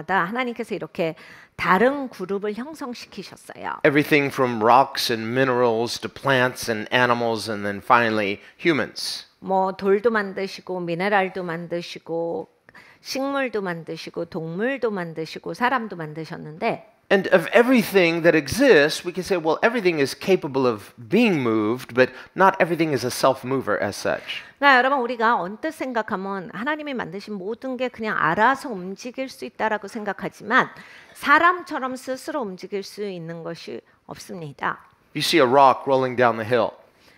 하나님께서 이렇게 다른 그룹을 형성시키셨어요. Everything from rocks and minerals to plants and animals and then finally humans. 뭐 돌도 만드시고 미네랄도 만드시고 식물도 만드시고 동물도 만드시고 사람도 만드셨는데 And of everything that exists, we can say, well, everything is capable of being moved, but not everything is a self-mover as such. 그러니까 여러분 우리가 언뜻 생각하면 하나님이 만드신 모든 게 그냥 알아서 움직일 수 있다라고 생각하지만 사람처럼 스스로 움직일 수 있는 것이 없습니다. You see a rock rolling down the hill.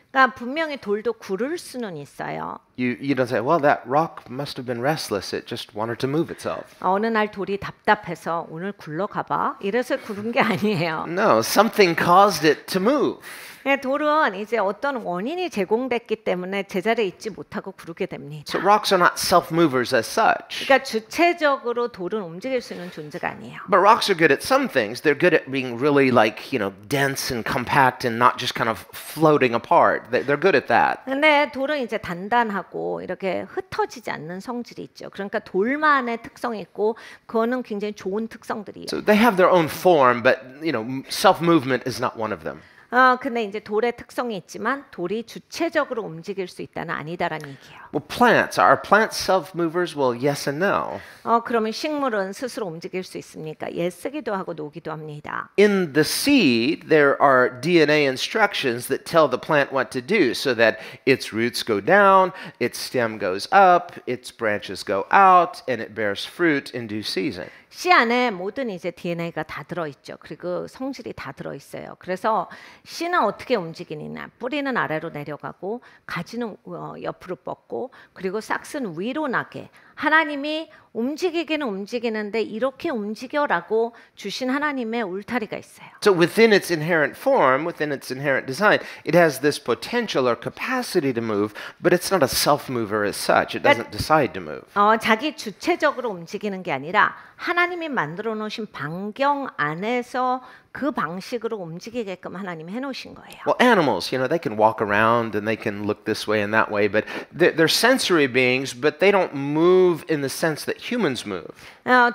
그러니까 분명히 돌도 구를 수는 있어요. You don't say, well, that rock must have been restless. It just wanted to move itself. 어느 날 돌이 답답해서 오늘 굴러가봐 이래서 구른 게 아니에요. No, something caused it to move. 예, 돌은 이제 어떤 원인이 제공됐기 때문에 제자리에 있지 못하고 구르게 됩니다. So rocks are not self-movers as such. 그러니까 주체적으로 돌은 움직일 수 있는 존재가 아니에요. But rocks are good at some things. They're good at being really like, dense and compact and not just kind of floating apart. They're good at that. 근데 돌은 이제 단단하고 이렇게 흩어지지 않는 성질이 있죠. 그러니까 돌만의 특성이 있고 그거는 굉장히 좋은 특성들이에요. So they have their own form, but, self-movement is not one of them. 근데 이제 돌의 특성이 있지만 돌이 주체적으로 움직일 수 있다는 아니다라는 얘기예요. Well, plants. Are plants self-movers? Well, yes and no. 그러면 식물은 스스로 움직일 수 있습니까? 예, 쓰기도 하고 녹이도 합니다. In the seed, there are DNA instructions that tell the plant what to do so that its roots go down, its stem goes up, its branches go out, and it bears fruit in due season. 씨 안에 모든 이제 DNA가 다 들어있죠. 그리고 성질이 다 들어있어요. 그래서 씨는 어떻게 움직이느냐. 뿌리는 아래로 내려가고 가지는 옆으로 뻗고 그리고 싹스는 위로 나게. 하나님이 움직이기는 움직이는데 이렇게 움직여라고 주신 하나님의 울타리가 있어요. So within its inherent form, within its inherent design, it has this potential or capacity to move, but it's not a self-mover as such. It doesn't decide to move. 자기 주체적으로 움직이는 게 아니라 하나님이 만들어 놓으신 반경 안에서 그 방식으로 움직이게끔 하나님이 해놓으신 거예요. Well, animals, they can walk around and they can look this way and that way, but they're sensory beings, but they don't move in the sense that humans move.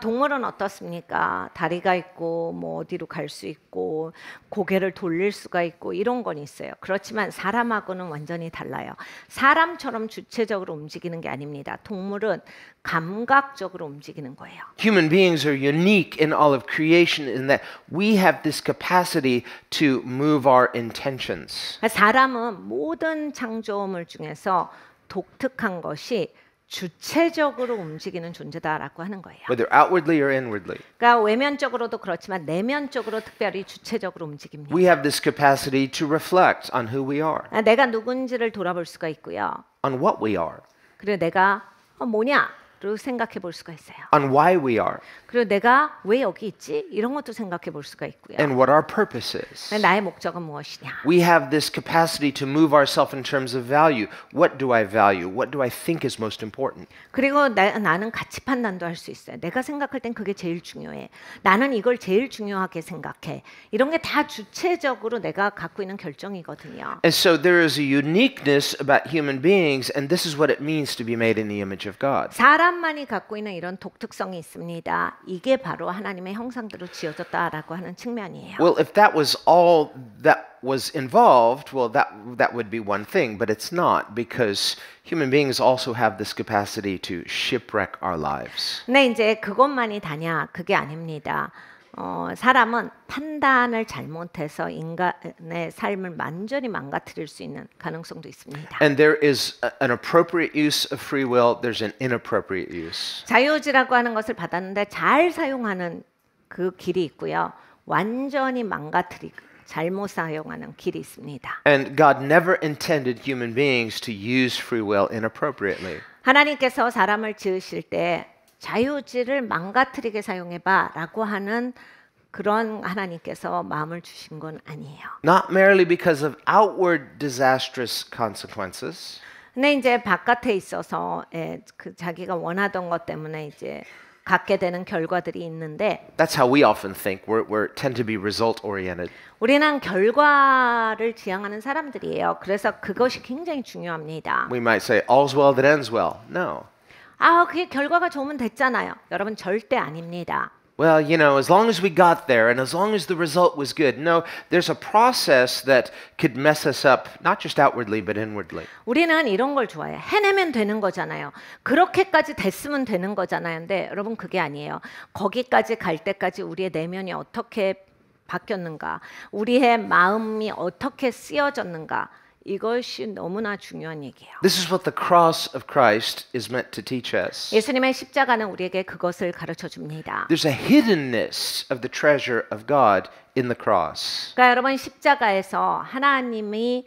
동물은 어떻습니까? 다리가 있고 뭐 어디로 갈 수 있고 고개를 돌릴 수가 있고 이런 건 있어요. 그렇지만 사람하고는 완전히 달라요. 사람처럼 주체적으로 움직이는 게 아닙니다. 동물은 감각적으로 움직이는 거예요. Human beings are unique in all of creation in that we have this capacity to move our intentions. 사람은 모든 창조물 중에서 독특한 것이 주체적으로 움직이는 존재다라고 하는 거예요. Whether outwardly or inwardly. 그러니까 외면적으로도 그렇지만 내면적으로 특별히 주체적으로 움직입니다. We have this capacity to reflect on who we are, 내가 누군지를 돌아볼 수가 있고요. on what we are, 그리고 내가 뭐냐로 생각해 볼 수가 있어요. on why we are, 그리고 내가 왜 여기 있지? 이런 것도 생각해 볼 수가 있고요. and what our purpose is. 나의 목적은 무엇이냐? We have this capacity to move ourselves in terms of value. What do I value? What do I think is most important? 그리고 나는 가치 판단도 할 수 있어요. 내가 생각할 땐 그게 제일 중요해. 나는 이걸 제일 중요하게 생각해. 이런 게 다 주체적으로 내가 갖고 있는 결정이거든요. And so there is a uniqueness about human beings, and this is what it means to be made in the image of God. 사람만이 갖고 있는 이런 독특성이 있습니다. 이게 바로 하나님의 형상대로 지어졌다라고 하는 측면이에요. Well, if that was all that was involved, well, that would be one thing, but it's not, because human beings also have this capacity to shipwreck our lives. 근데 이제 그것만이 다냐? 그게 아닙니다. 사람은 판단을 잘못해서 인간의 삶을 완전히 망가뜨릴 수 있는 가능성도 있습니다. And there is an appropriate use of free will, there's an inappropriate use. 자유의지라고 하는 것을 받았는데 잘 사용하는 그 길이 있고요. 완전히 망가뜨리고 잘못 사용하는 길이 있습니다. And God never intended human beings to use free will inappropriately. 하나님께서 사람을 지으실 때 자유의지를 망가뜨리게 사용해봐라고 하는 그런 하나님께서 마음을 주신 건 아니에요. Not merely because of outward disastrous consequences, 근데 이제 바깥에 있어서 그 자기가 원하던 것 때문에 이제 갖게 되는 결과들이 있는데 that's how we often think. We tend to be result oriented. 우리는 결과를 지향하는 사람들이에요. 그래서 그것이 굉장히 중요합니다. We might say, all's well that ends well. No. 그게 결과가 좋으면 됐잖아요. 여러분 절대 아닙니다. Well, as long as we got there and as long as the result was good. No, there's a process that could mess us up, not just outwardly, but inwardly. 우리는 이런 걸 좋아해요. 해내면 되는 거잖아요. 그렇게까지 됐으면 되는 거잖아요. 근데 여러분 그게 아니에요. 거기까지 갈 때까지 우리의 내면이 어떻게 바뀌었는가, 우리의 마음이 어떻게 쓰여졌는가, 이것이 너무나 중요한 얘기예요. This is what the cross of Christ is meant to teach us. 예수님의 십자가는 우리에게 그것을 가르쳐 줍니다. There's a hiddenness of the treasure of God in the cross. 그러니까 여러분 십자가에서 하나님이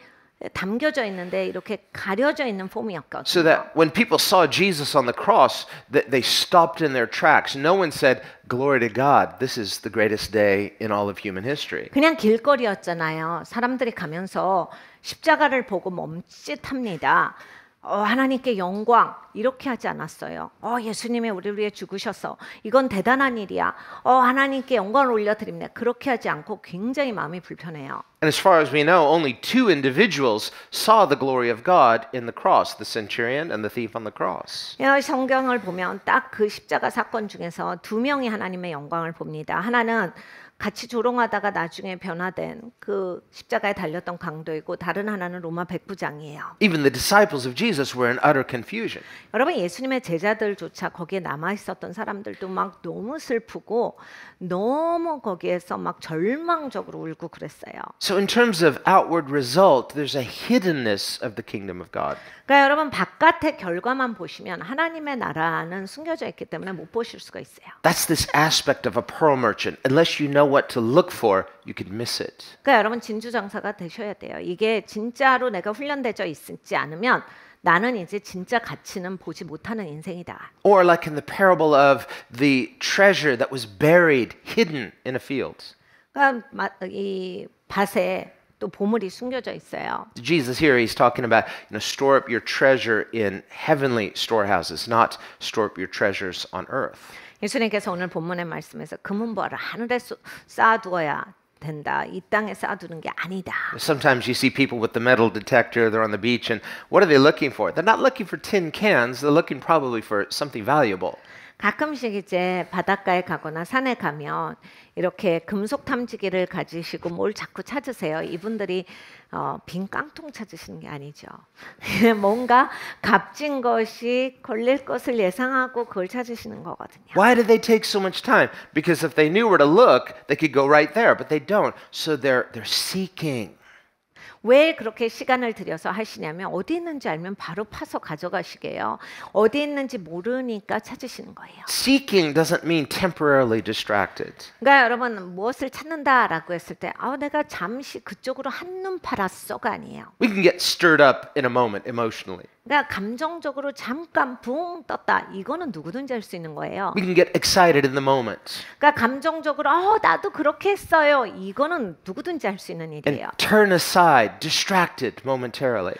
담겨져 있는데 이렇게 가려져 있는 폼이었거든요. So that when people saw Jesus on the cross, that they stopped in their tracks. No one said, "Glory to God, this is the greatest day in all of human history." 그냥 길거리였잖아요. 사람들이 가면서 십자가를 보고 멈칫합니다. 하나님께 영광 이렇게 하지 않았어요. 예수님이 우리를 위해 죽으셔서 이건 대단한 일이야. 하나님께 영광을 올려드립니다. 그렇게 하지 않고 굉장히 마음이 불편해요. And as far as we know, only two individuals saw the glory of God in the cross, the centurion and the thief on the cross. 성경을 보면 딱 그 십자가 사건 중에서 두 명이 하나님의 영광을 봅니다. 하나는 같이 조롱하다가 나중에 변화된 그 십자가에 달렸던 강도이고 다른 하나는 로마 백부장이에요. Even the disciples of Jesus were in utter confusion. 여러분 예수님의 제자들조차 거기에 남아 있었던 사람들도 막 너무 슬프고 너무 거기에서 막 절망적으로 울고 그랬어요. So in terms of outward result, there's a hiddenness of the kingdom of God. 그러니까 여러분 바깥의 결과만 보시면 하나님의 나라는 숨겨져 있기 때문에 못 보실 수가 있어요. That's this aspect of a pearl merchant. Unless you know what to look for, you could miss it. 그러니까 여러분 진주 장사가 되셔야 돼요. 이게 진짜로 내가 훈련되어 있지 않으면 나는 이제 진짜 가치는 보지 못하는 인생이다. Or like in the parable of the treasure that was buried, hidden in a field. 그러니까 이 밭에 또 보물이 숨겨져 있어요. Jesus here, he's talking about, store up your treasure in heavenly storehouses, not store up your treasures on earth. 예수님께서 오늘 본문의 말씀에서 금은보화를 하늘에 쌓아두어야 된다. 이 땅에 쌓아두는 게 아니다. Sometimes you see people with the metal detector, they're on the beach, and what are they looking for? They're not looking for tin cans, they're looking probably for something valuable. 가끔씩 이제 바닷가에 가거나 산에 가면 이렇게 금속 탐지기를 가지시고 뭘 자꾸 찾으세요. 이분들이 빈 깡통 찾으시는 게 아니죠. 뭔가 값진 것이 걸릴 것을 예상하고 그걸 찾으시는 거거든요. Why did they take so much time? Because if they knew where to look, they could go right there, but they don't. So they're seeking. 왜 그렇게 시간을 들여서 하시냐면 어디 있는지 알면 바로 파서 가져가시게요. 어디 있는지 모르니까 찾으시는 거예요. Seeking doesn't mean temporarily distracted. 그러니까 여러분 무엇을 찾는다라고 했을 때 내가 잠시 그쪽으로 한눈 팔았어가 아니에요. We can get stirred up in a moment emotionally. 그러니까 감정적으로 잠깐 붕 떴다. 이거는 누구든지 할 수 있는 거예요. We can get excited in the moment. 그러니까 감정적으로 나도 그렇게 했어요. 이거는 누구든지 할 수 있는 일이에요. And turn aside, distracted momentarily.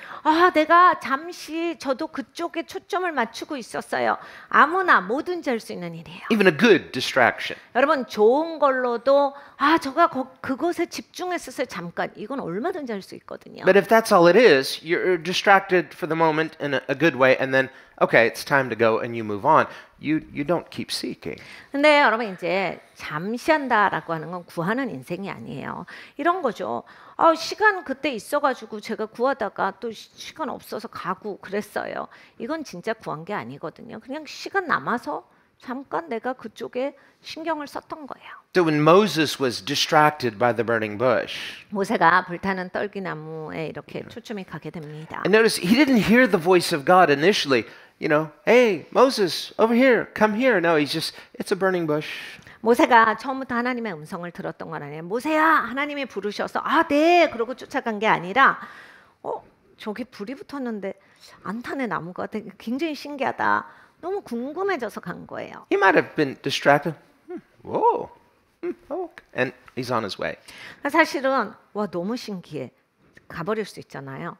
내가 잠시 저도 그쪽에 초점을 맞추고 있었어요. 아무나 뭐든지 할 수 있는 일이에요. Even a good distraction. 여러분 좋은 걸로도 저가 그곳에 집중했었어요. 잠깐. 이건 얼마든지 할 수 있거든요. But if that's all it is, you're distracted for the moment in a good way, and then, okay, it's time to go, and you move on. You don't keep seeking. 근데 여러분 이제 잠시 한다라고 하는 건 구하는 인생이 아니에요. 이런 거죠. 시간 그때 있어가지고 제가 구하다가 또 시간 없어서 가고 그랬어요. 이건 진짜 구한 게 아니거든요. 그냥 시간 남아서 잠깐 내가 그쪽에 신경을 썼던 거예요. So when Moses was distracted by the burning bush, 모세가 불타는 떨기나무에 이렇게 초점이 가게 됩니다. and notice he didn't hear the voice of God initially. Hey, Moses, over here, come here. No, it's a burning bush. 모세가 처음부터 하나님의 음성을 들었던 건 아니에요. 모세야, 하나님이 부르셔서 네, 그러고 쫓아간 게 아니라 저기 불이 붙었는데 안 타네 나무가 되게 굉장히 신기하다. 너무 궁금해져서 간 거예요. He might have been distracted. Whoa. And he's on his way. 사실은 너무 신기해. 가버릴 수 있잖아요.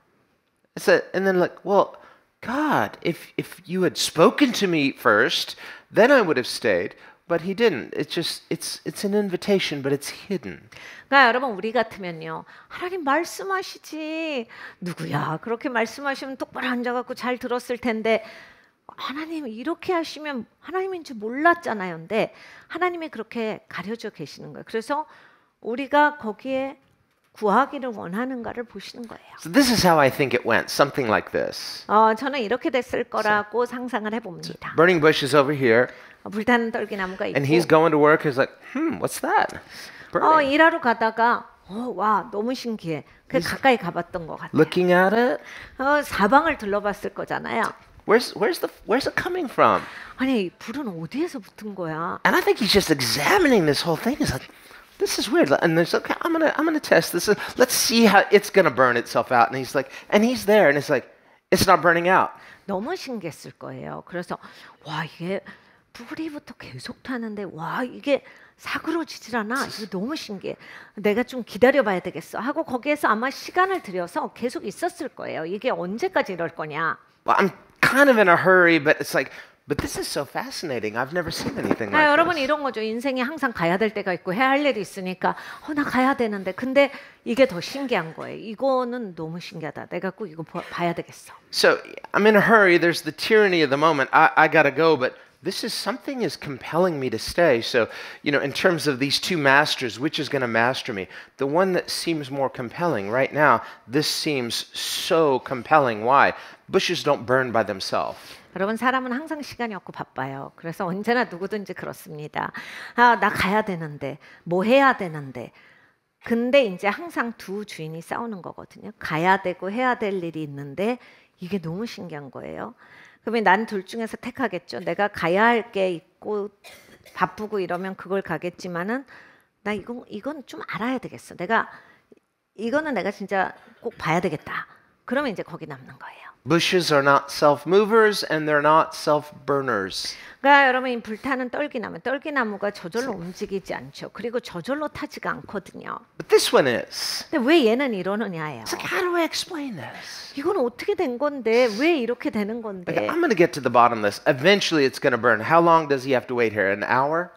And then well, God, if you had spoken to me first, then I would have stayed. But he didn't. It's an invitation, but it's hidden. 그러니까 여러분 우리 같으면요. 하나님 말씀하시지. 누구야? 그렇게 말씀하시면 똑바로 앉아갖고 잘 들었을 텐데 하나님 이렇게 하시면 하나님인 줄 몰랐잖아요. 근데 하나님이 그렇게 가려져 계시는 거예요. 그래서 우리가 거기에 구하기를 원하는가를 보시는 거예요. So this is how I think it went. Something like this. 저는 이렇게 됐을 거라고 상상을 해봅니다. Burning bush is over here. 불타는 떨기나무가 있고. And he's going to work. He's like, what's that? Burning. 일하러 가다가 와 너무 신기해. 그 가까이 가봤던 것 같아요. Looking at it. 사방을 둘러봤을 거잖아요. Where's it coming from? 아니 불은 어디에서 붙은 거야? And I think he's just examining this whole thing. He's like, this is weird. And there's okay, I'm gonna test this. Let's see how it's gonna burn itself out. And he's like, and he's there, and it's like, it's not burning out. 너무 신기했을 거예요. 그래서 와 이게 뿌리부터 계속 타는데 와 이게 사그러지질 않아. 이거 너무 신기해. 내가 좀 기다려봐야 되겠어 하고 거기에서 아마 시간을 들여서 계속 있었을 거예요. 이게 언제까지 이럴 거냐. Well, I'm kind of in a hurry, but it's like, but this is so fascinating. I've never seen anything like 여러분 this. 이런 거죠. 인생에 항상 가야 될 때가 있고 해야 할 일이 있으니까 나 가야 되는데 근데 이게 더 신기한 거예요. 이거는 너무 신기하다. 내가 꼭 이거 봐야 되겠어. So I'm in a hurry. There's the tyranny of the moment. I gotta go, but this is something is compelling me to stay. So, in terms of these two masters, which is going to master me? The one that seems more compelling right now, this seems so compelling. Why? Bushes don't burn by themselves. 여러분 사람은 항상 시간이 없고 바빠요. 그래서 언제나 누구든지 그렇습니다. 나 가야 되는데 뭐 해야 되는데 근데 이제 항상 두 주인이 싸우는 거거든요. 가야 되고 해야 될 일이 있는데 이게 너무 신기한 거예요. 그러면 난 둘 중에서 택하겠죠. 내가 가야 할 게 있고 바쁘고 이러면 그걸 가겠지만은 나 이건 좀 알아야 되겠어. 이거는 내가 진짜 꼭 봐야 되겠다. 그러면 이제 거기 남는 거예요. Bushes are not self-movers and they're not self-burners. 그러니까 여러분 이 불타는 떨기나무가 저절로 움직이지 않죠. 그리고 저절로 타지가 않거든요. But this one is. 근데 왜 얘는 이러느냐예요. It's like, how do I explain this? 이건 어떻게 된 건데 왜 이렇게 되는 Like, 건데? I'm going to get to the bottom of this. Eventually it's going to burn. How long does he have to wait here? An hour?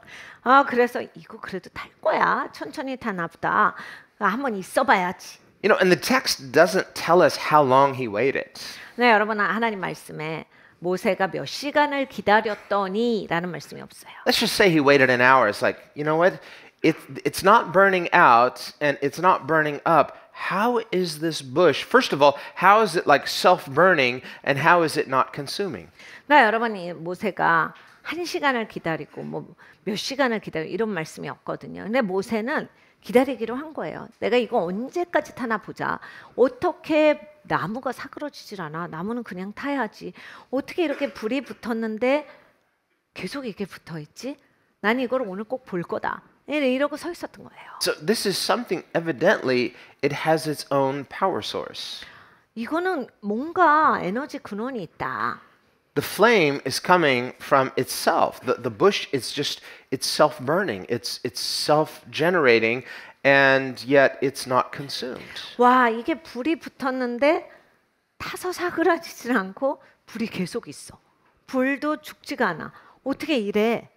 그래서 이거 그래도 탈 거야. 천천히 타나 보다. 한번 있어봐야지. And the text doesn't tell us how long he waited. 네, 여러분 하나님 말씀에 모세가 몇 시간을 기다렸더니라는 말씀이 없어요. Let's just say he waited an hour. It's like, you know what? It's not burning out and it's not burning up. How is this bush? First of all, how is it like self-burning and how is it not consuming? 그러니까 여러분이 모세가 1시간을 기다리고 뭐 몇 시간을 기다리고 이런 말씀이 없거든요. 근데 모세는 기다리기로 한 거예요. 내가 이거 언제까지 타나 보자. 어떻게 나무가 사그러지질 않아. 나무는 그냥 타야지. 어떻게 이렇게 불이 붙었는데 계속 이게 붙어 있지? 난 이걸 오늘 꼭 볼 거다. 이러고 서 있었던 거예요. So this is something evidently it has its own power source. 이거는 뭔가 에너지 근원이 있다. The flame is coming from itself. The bush is just it's self-burning. It's self-generating and yet it's not consumed. 와, 이게 불이 붙었는데 타서 사그라지질 않고 불이 계속 있어. 불도 죽지가 않아. 어떻게 이래?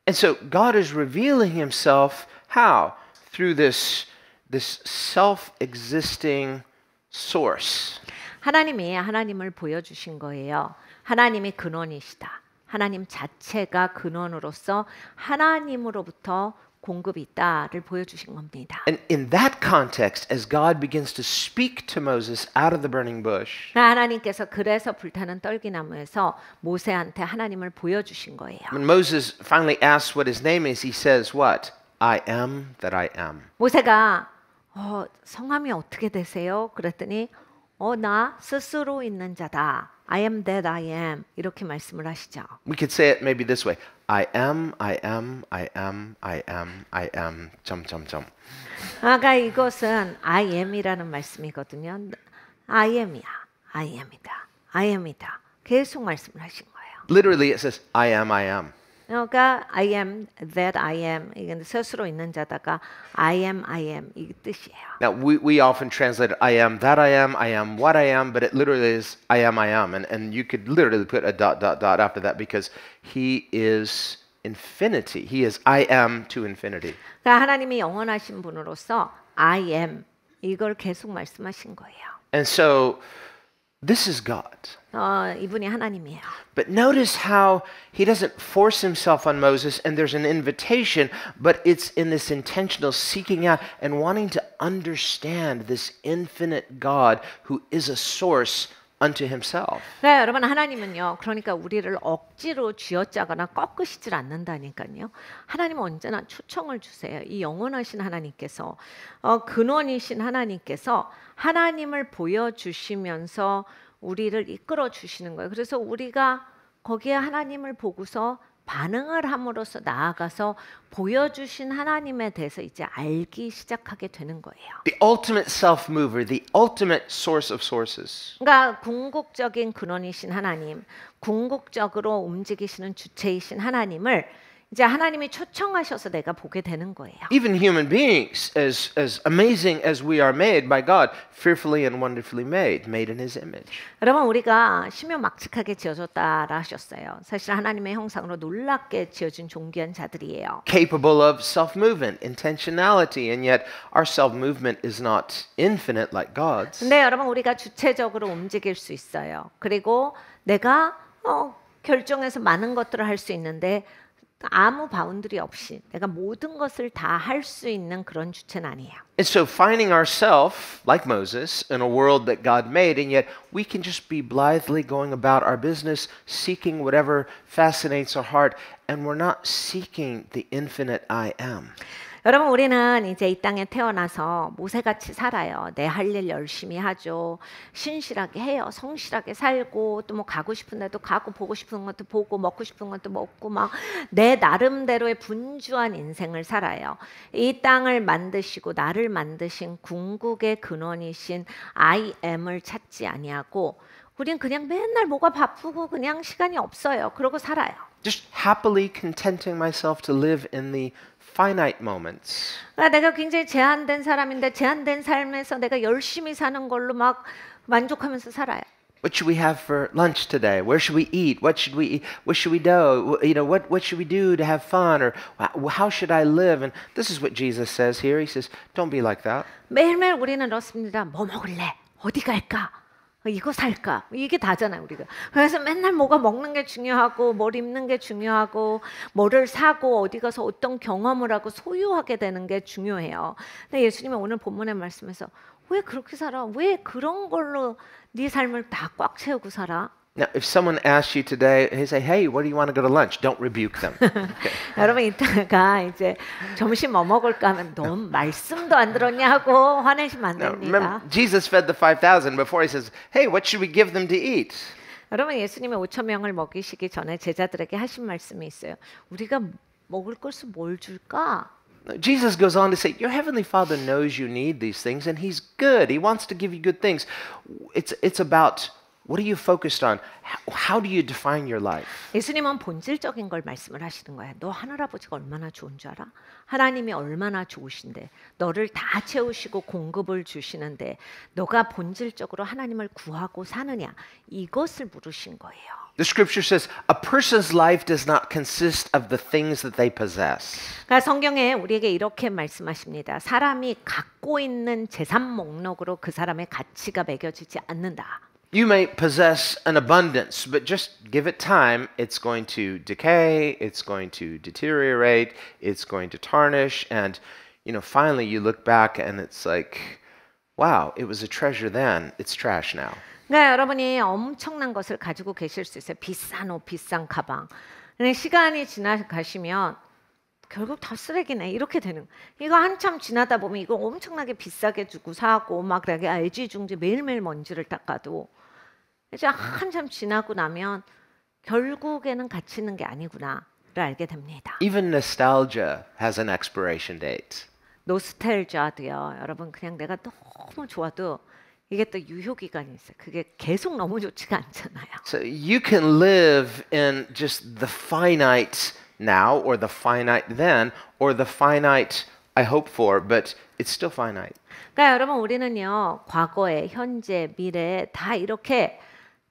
And so God is revealing himself how? Through this self-existing source. 하나님이 하나님을 보여주신 거예요. 하나님이 근원이시다. 하나님 자체가 근원으로서 하나님으로부터 공급이 있다를 보여주신 겁니다. And in that context, as God begins to speak to Moses out of the burning bush, 하나님께서 그래서 불타는 떨기나무에서 모세한테 하나님을 보여주신 거예요. when Moses finally asks what his name is, he says what? I am that I am. 모세가 성함이 어떻게 되세요? 그랬더니 나 스스로 있는 자다. I am that I am. 이렇게 말씀을 하시죠. We could say it maybe this way. I am, I am, I am, I am, I am, 아까 이것은 I am이라는 말씀이거든요. I am이야. I am이다. I am이다. 계속 말씀을 하신 거예요. Literally it says, I am, I am. 그러니까 I am that I am. 이게 스스로 있는 자다가 I am 이 뜻이에요. Now we often translate it, I am that I am what I am, but it literally is I am, and you could literally put a ... after that because he is infinity. He is I am to infinity. 그러니까 하나님이 영원하신 분으로서 I am 이걸 계속 말씀하신 거예요. And so this is God. 이분이 하나님이에요. But notice how he doesn't force himself on Moses and there's an invitation, but it's in this intentional seeking out and wanting to understand this infinite God who is a source unto himself. 네, 여러분 하나님은요. 그러니까 우리를 억지로 쥐어짜거나 꺾으시질 않는다니까요. 하나님은 언제나 초청을 주세요. 이 영원하신 하나님께서 근원이신 하나님께서 하나님을 보여주시면서 우리를 이끌어 주시는 거예요. 그래서 우리가 거기에 하나님을 보고서 반응을 함으로써 나아가서 보여주신 하나님에 대해서 이제 알기 시작하게 되는 거예요. The ultimate self-mover, the ultimate source of sources. 그러니까 궁극적인 근원이신 하나님, 궁극적으로 움직이시는 주체이신 하나님을 이제 하나님이 초청하셔서 내가 보게 되는 거예요. Even human beings, as amazing as we are made by God, fearfully and wonderfully made in His image. 여러분 우리가 신묘막측하게 지어졌다라 하셨어요. 사실 하나님의 형상으로 놀랍게 지어진 존귀한 자들이에요. Capable of self-movement, intentionality, and yet our self-movement is not infinite like God's. 근데 여러분 우리가 주체적으로 움직일 수 있어요. 그리고 내가 결정해서 많은 것들을 할 수 있는데 아무 바운드리 없이 내가 모든 것을 다 할 수 있는 그런 주체는 아니에요. And so finding ourselves, like Moses, in a world that God made, and yet we can just be blithely going about our business, seeking whatever fascinates our heart, and we're not seeking the infinite I am. 여러분 우리는 이제 이 땅에 태어나서 모세같이 살아요. 내 할 일 열심히 하죠. 신실하게 해요. 성실하게 살고 또 뭐 가고 싶은 데도 가고 보고 싶은 것도 보고 먹고 싶은 것도 먹고 막 내 나름대로의 분주한 인생을 살아요. 이 땅을 만드시고 나를 만드신 궁극의 근원이신 I am을 찾지 아니하고 우린 그냥 맨날 뭐가 바쁘고 그냥 시간이 없어요. 그러고 살아요. Just happily contenting myself to live in the finite moments. 내가 굉장히 제한된 사람인데 제한된 삶에서 내가 열심히 사는 걸로 막 만족하면서 살아요. What should we have for lunch today? Where should we eat? What should we eat? What should we do? You know, what should we do to have fun? Or how should I live? And this is what Jesus says here. He says, don't be like that. 매일매일 우리는 그렇습니다. 뭐 먹을래? 어디 갈까? 이거 살까? 이게 다잖아요, 우리가. 그래서 맨날 뭐가 먹는 게 중요하고 뭘 입는 게 중요하고 뭐를 사고 어디 가서 어떤 경험을 하고 소유하게 되는 게 중요해요. 근데 예수님은 오늘 본문의 말씀에서 왜 그렇게 살아? 왜 그런 걸로 네 삶을 다 꽉 채우고 살아? Now, if someone asks you today, they say, hey, where do you want to go to lunch? Don't rebuke them. Okay. 여러분 이따가 이제 점심 뭐 먹을까 하면 너 말씀도 안 들었냐 하고 화내시면 안 Now, 됩니다. remember, Jesus fed the 5,000 before he says, hey, what should we give them to eat? 여러분 예수님이 5천 명을 먹이시기 전에 제자들에게 하신 말씀이 있어요. 우리가 먹을 것을 뭘 줄까? Jesus goes on to say, your heavenly Father knows you need these things, and He's good. He wants to give you good things. It's about what are you focused on? How do you define your life? 예수님은 본질적인 걸 말씀을 하시는 거야. 너 하늘아버지가 얼마나 좋은 줄 알아? 하나님이 얼마나 좋으신데 너를 다 채우시고 공급을 주시는데 너가 본질적으로 하나님을 구하고 사느냐? 이것을 물으신 거예요. The scripture says, a person's life does not consist of the things that they possess. 그러니까 성경에 우리에게 이렇게 말씀하십니다. 사람이 갖고 있는 재산 목록으로 그 사람의 가치가 매겨지지 않는다. You may possess an abundance, but just give it time, it's going to decay, it's going to deteriorate, it's going to tarnish, and finally you look back and it's like, wow, it was a treasure then, it's trash now. 그러니까 여러분이 엄청난 것을 가지고 계실 수 있어요. 비싼 옷, 비싼 가방. 근데 시간이 지나가시면 결국 다 쓰레기네 이렇게 되는. 이거 한참 지나다 보면 이거 엄청나게 비싸게 주고 사고 막 그렇게 애지중지 매일매일 먼지를 닦아도 이제 한참 지나고 나면 결국에는 가치 있는 게 아니구나를 알게 됩니다. Even nostalgia has an expiration date. 노스텔지아도요. 여러분 그냥 내가 너무 좋아도 이게 또 유효 기간이 있어요. 그게 계속 너무 좋지가 않잖아요. So you can live in just the finite now or the finite then or the finite I hope for, but it's still finite. 그러니까 여러분 우리는요. 과거에, 현재, 미래에 다 이렇게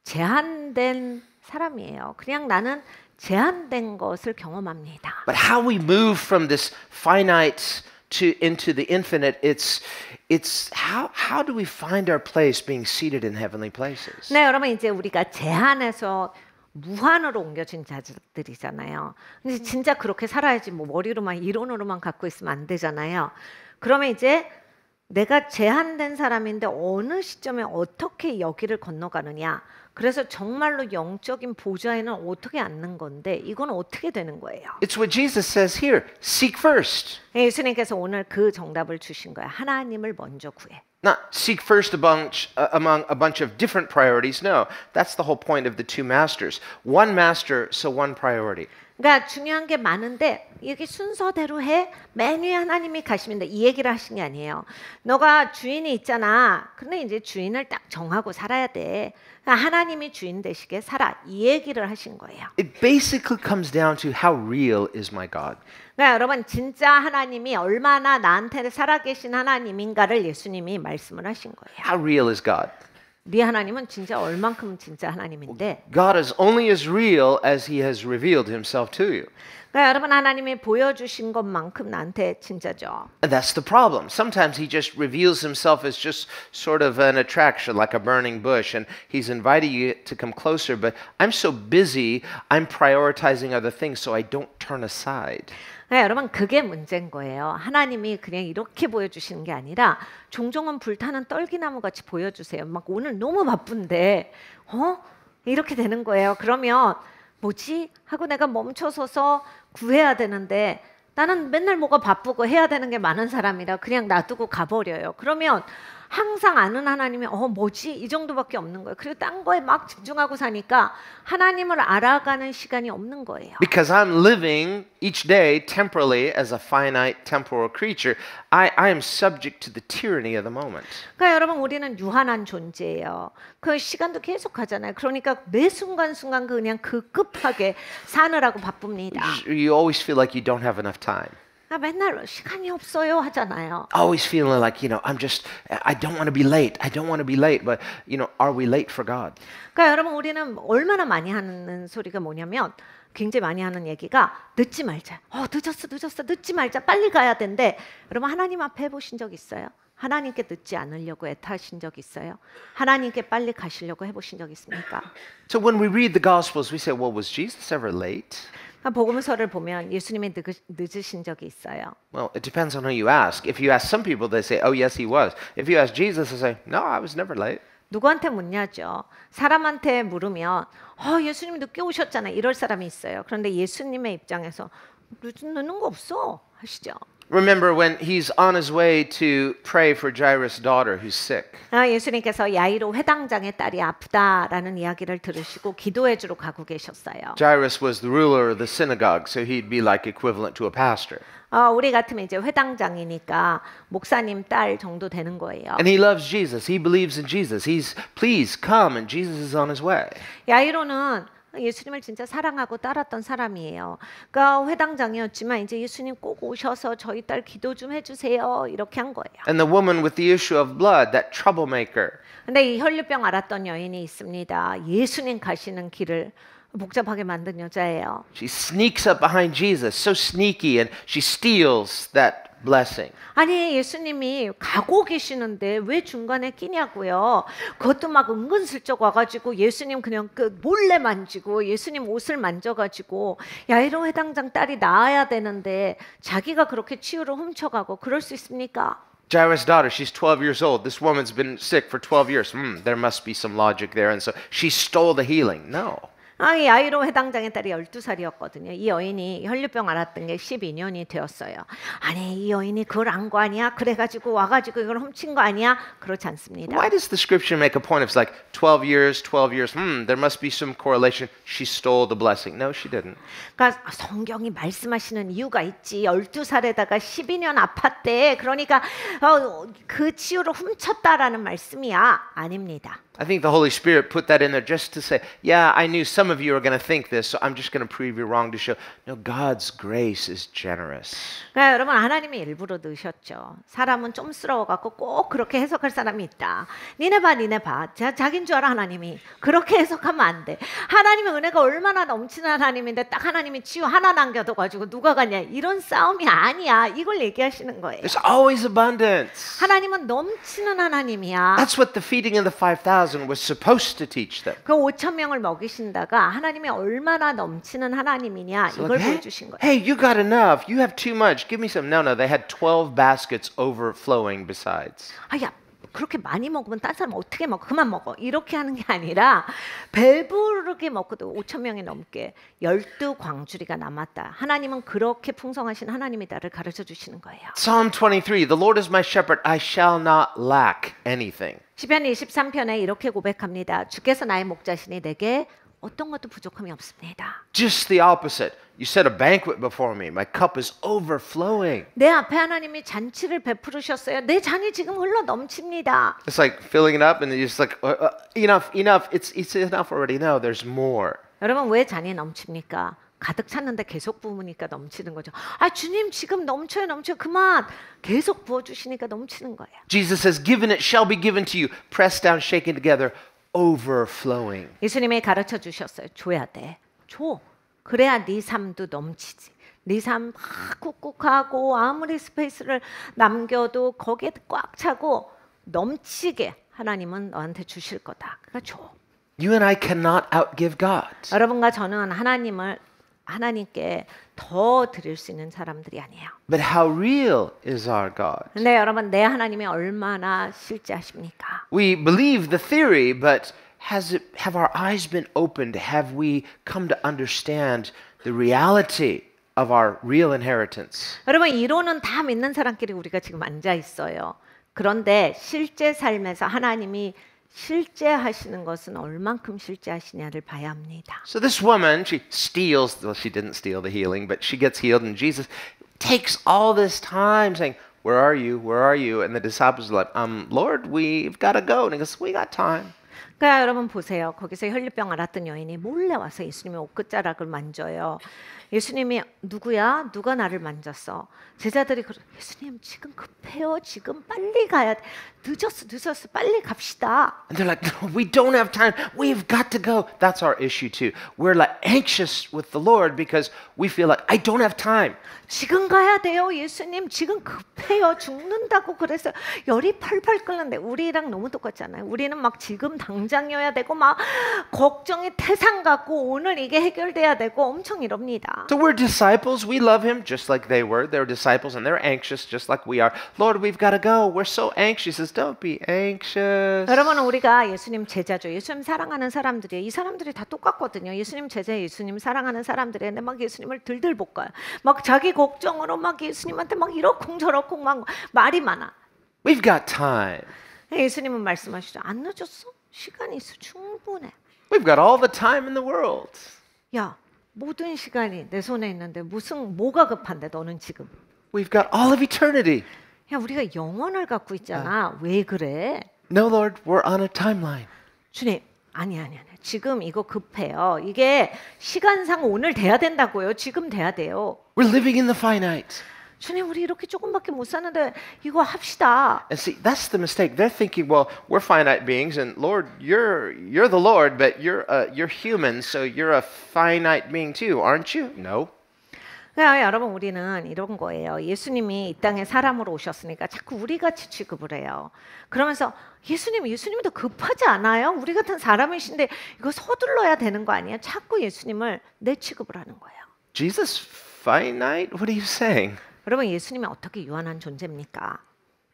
제한된 사람이에요. 그냥 나는 제한된 것을 경험합니다. But how we move from this finite into the infinite, it's how do we find our place being seated in heavenly places? 네, 여러분 이제 우리가 제한에서 무한으로 옮겨진 자들이잖아요. 근데 진짜 그렇게 살아야지 뭐 머리로만 이론으로만 갖고 있으면 안 되잖아요. 그러면 이제 내가 제한된 사람인데 어느 시점에 어떻게 여기를 건너가느냐. 그래서 정말로 영적인 보좌에는 어떻게 앉는 건데 이건 어떻게 되는 거예요? It's what Jesus says here. Seek first. 예수님께서 오늘 그 정답을 주신 거예요. 하나님을 먼저 구해. Not seek first among a bunch of different priorities. No, that's the whole point of the two masters. One master, so one priority. 그러니까 중요한 게 많은데 여기 순서대로 해. 맨 위에 하나님이 가시면 돼. 이 얘기를 하신 게 아니에요. 너가 주인이 있잖아. 근데 이제 주인을 딱 정하고 살아야 돼. 그러니까 하나님이 주인 되시게 살아. 이 얘기를 하신 거예요. It basically comes down to how real is my God. 그러니까 여러분 진짜 하나님이 얼마나 나한테 살아계신 하나님인가를 예수님이 말씀을 하신 거예요. How real is God? 네 하나님은 진짜 얼만큼 진짜 하나님인데 God is only as real as he has revealed himself to you. 그러니까 여러분 하나님이 보여주신 것만큼 나한테 진짜죠. And that's the problem. Sometimes he just reveals himself as just sort of an attraction, like a burning bush, and he's inviting you to come closer, but I'm so busy, I'm prioritizing other things so I don't turn aside. 네, 여러분 그게 문제인 거예요. 하나님이 그냥 이렇게 보여주시는 게 아니라 종종은 불타는 떨기나무 같이 보여주세요. 막 오늘 너무 바쁜데 이렇게 되는 거예요. 그러면 뭐지? 하고 내가 멈춰서서 구해야 되는데 나는 맨날 뭐가 바쁘고 해야 되는 게 많은 사람이라 그냥 놔두고 가버려요. 그러면 항상 아는 하나님이 뭐지? 이 정도밖에 없는 거예요. 그리고 딴 거에 막 집중하고 사니까 하나님을 알아가는 시간이 없는 거예요. Because I'm living each day temporally as a finite temporal creature, I am subject to the tyranny of the moment. 그러니까 여러분 우리는 유한한 존재예요. 그 시간도 계속 가잖아요. 그러니까 매 순간순간 그냥 급하게 사느라고 바쁩니다. You always feel like you don't have enough time. 나 맨날 시간이 없어요 하잖아요. Always feeling like, I don't want to be late. I don't want to be late. But, are we late for God? 그러니까 여러분 우리는 얼마나 많이 하는 소리가 뭐냐면 굉장히 많이 하는 얘기가 늦지 말자. 늦었어. 늦지 말자. 빨리 가야 된대. 여러분 하나님 앞에 해보신 적 있어요? 하나님께 늦지 않으려고 애타신 적 있어요? 하나님께 빨리 가시려고 해보신 적 있습니까? So when we read the Gospels, we say, well, was Jesus ever late? 복음서를 보면 예수님이 늦으신 적이 있어요. Well, it depends on who you ask. If you ask some people, they say, oh, yes, he was. If you ask Jesus, they say, no, I was never late. 누구한테 묻냐죠. 사람한테 물으면 예수님이 늦게 오셨잖아요. 이럴 사람이 있어요. 그런데 예수님의 입장에서 늦는 거 없어 하시죠. Remember when he's on his way to pray for Jairus' daughter who's sick. 예수님께서 야이로 회당장의 딸이 아프다라는 이야기를 들으시고 기도해주러 가고 계셨어요. Jairus was the ruler of the synagogue, so he'd be like equivalent to a pastor. 우리 같으면 이제 회당장이니까 목사님 딸 정도 되는 거예요. And he loves Jesus. He believes in Jesus. He's, please come, and Jesus is on his way. 야이로는 예수님을 진짜 사랑하고 따랐던 사람이에요. 그러니까 회당장이었지만 이제 예수님 꼭 오셔서 저희 딸 기도 좀 해주세요 이렇게 한 거예요. And the woman with the issue of blood, that troublemaker. 근데 이 혈류병 앓았던 여인이 있습니다. 예수님 가시는 길을 복잡하게 만든 여자예요. She sneaks up behind Jesus, so sneaky, and she steals that blessing. 아니 예수님이 가고 계시는데 왜 중간에 끼냐고요. 그것도 막 은근슬쩍 와가지고 예수님 그냥 몰래 만지고 예수님 옷을 만져가지고 야이로 회당장 딸이 나아야 되는데 자기가 그렇게 치유를 훔쳐가고 그럴 수 있습니까? Jairus' daughter, she's 12 years old. This woman's been sick for 12 years. There must be some logic there. And so she stole the healing. No. 이 야이로 회당장의 딸이 12살이었거든요. 이 여인이 혈류병 앓았던 게 12년이 되었어요. 아니 이 여인이 그걸 안 거 아니야? 그래가지고 와가지고 이걸 훔친 거 아니야? 그렇지 않습니다. Why does the scripture make a point of like 12 years, 12 years? There must be some correlation. She stole the blessing. No, she didn't. 그러니까 성경이 말씀하시는 이유가 있지. 12살에다가 12년 아팠대. 그러니까 그 치유를 훔쳤다라는 말씀이야. 아닙니다. I think the Holy Spirit put that in there just to say, yeah, I knew some of you are going to think this, so I'm just going to prove you wrong to show, no, God's grace is generous. 그러니까 여러분 하나님이 일부러 넣으셨죠. 사람은 좀스러워갖고 꼭 그렇게 해석할 사람이 있다. 니네 봐. 자긴 줄 알아 하나님이. 그렇게 해석하면 안 돼. 하나님의 은혜가 얼마나 넘치는 하나님인데 딱 하나님이 치유 하나 남겨둬가지고 누가 가냐. 이런 싸움이 아니야. 이걸 얘기하시는 거예요. There's always abundance. 하나님은 넘치는 하나님이야. That's what the feeding of the 5,000 was supposed to teach them. 그 5천 명을 먹이신다가 하나님이 얼마나 넘치는 하나님이냐 So 이걸 like, 보여주신 거예요. hey, you got enough. You have too much. Give me some. No, they had 12 baskets overflowing besides. 야 그렇게 많이 먹으면 딴 사람 어떻게 먹어? 그만 먹어. 이렇게 하는 게 아니라 배부르게 먹고도 5천 명이 넘게 12광주리가 남았다. 하나님은 그렇게 풍성하신 하나님이다를 가르쳐 주시는 거예요. Psalm 23, the Lord is my shepherd. I shall not lack anything. 시편 23편에 이렇게 고백합니다. 주께서 나의 목자시니 내게 어떤 것도 부족함이 없습니다. Just the opposite. You set a banquet before me. My cup is overflowing. 내 앞에 하나님이 잔치를 베푸르셨어요. 내 잔이 지금 흘러 넘칩니다. It's like filling it up and you're just like, enough, enough. It's enough already. No, there's more. 여러분 왜 잔이 넘칩니까? 가득 찼는데 계속 부으니까 넘치는 거죠. 아 주님 지금 넘쳐요 넘쳐요. 그만. 계속 부어주시니까 넘치는 거예요. Jesus says, given it shall be given to you. Pressed down, shaken together, overflowing. 예수님이 가르쳐 주셨어요. 줘야 돼. 줘. 그래야 네 삶도 넘치지. 네 삶 막 꾹꾹하고 아무리 스페이스를 남겨도 거기에 꽉 차고 넘치게 하나님은 너한테 주실 거다. 그러니까 줘. You and I cannot outgive God. 여러분과 저는 하나님께 더 드릴 수 있는 사람들이 아니에요. But how real is our God? 근데 여러분 내 하나님이 얼마나 실제하십니까? We believe the theory, but have our eyes been opened? Have we come to understand the reality of our real inheritance? 여러분 이론은 다 믿는 사람끼리 우리가 지금 앉아 있어요. 그런데 실제 삶에서 하나님이 실제하시는 것은 얼만큼 실제하시냐를 봐야 합니다. So this woman, she steals, well, she didn't steal the healing, but she gets healed, and Jesus takes all this time saying, where are you? Where are you? And the disciples are like, Lord, we've got to go. And he goes, we got time. 그러니까 여러분 보세요. 거기서 혈류병 앓았던 여인이 몰래 와서 예수님의 옷끝자락을 만져요. 예수님이 누구야? 누가 나를 만졌어? 제자들이 예수님 지금 급해요. 지금 빨리 가야 돼. 늦었어. 빨리 갑시다. And they're like, no, we don't have time. We've got to go. That's our issue too. We're like anxious with the Lord because we feel like I don't have time. 지금 가야 돼요. 예수님 지금 급해요. 죽는다고 그래서 열이 팔팔 끓는데 우리랑 너무 똑같잖아요. 우리는 막 지금 당장이어야 되고 막 걱정이 태산 같고 오늘 이게 해결돼야 되고 엄청 이럽니다. So we're disciples. We love him just like they were. They're disciples and they're anxious just like we are. Lord, we've got to go. We're so anxious. He says, don't be anxious. 여러분은 우리가 예수님 제자죠. 예수님 사랑하는 사람들이에요. 이 사람들이 다 똑같거든요. 예수님 제자, 예수님 사랑하는 사람들이에요. 근데 막 예수님을 들들 볶아요. 막 자기 걱정으로 막 예수님한테 막 이러쿵저러쿵 막 말이 많아. We've got time. 예수님은 말씀하시죠. 안 늦었어? 시간이 있어. 충분해. We've got all the time in the world. 야, 모든 시간이 내 손에 있는데 뭐가 급한데 너는 지금? We've got all of eternity. 야, 우리가 영원을 갖고 있잖아. 왜 그래? No, Lord, we're on a timeline. 주님, 아니. 지금 이거 급해요. 이게 시간상 오늘 돼야 된다고요. 지금 돼야 돼요. We're living in the finite. 주님, 우리 이렇게 조금밖에 못 사는데 이거 합시다. And see, that's the mistake. They're thinking, well, we're finite beings, and Lord, you're the Lord, but you're human, so you're a finite being too, aren't you? No. 그러니까 여러분 우리는 이런 거예요. 예수님이 이 땅에 사람으로 오셨으니까 자꾸 우리 같이 취급을 해요. 그러면서 예수님도 급하지 않아요? 우리 같은 사람이신데 이거 서둘러야 되는 거 아니에요? 자꾸 예수님을 내 취급을 하는 거예요. Jesus finite? What are you saying? 여러분 예수님이 어떻게 유한한 존재입니까?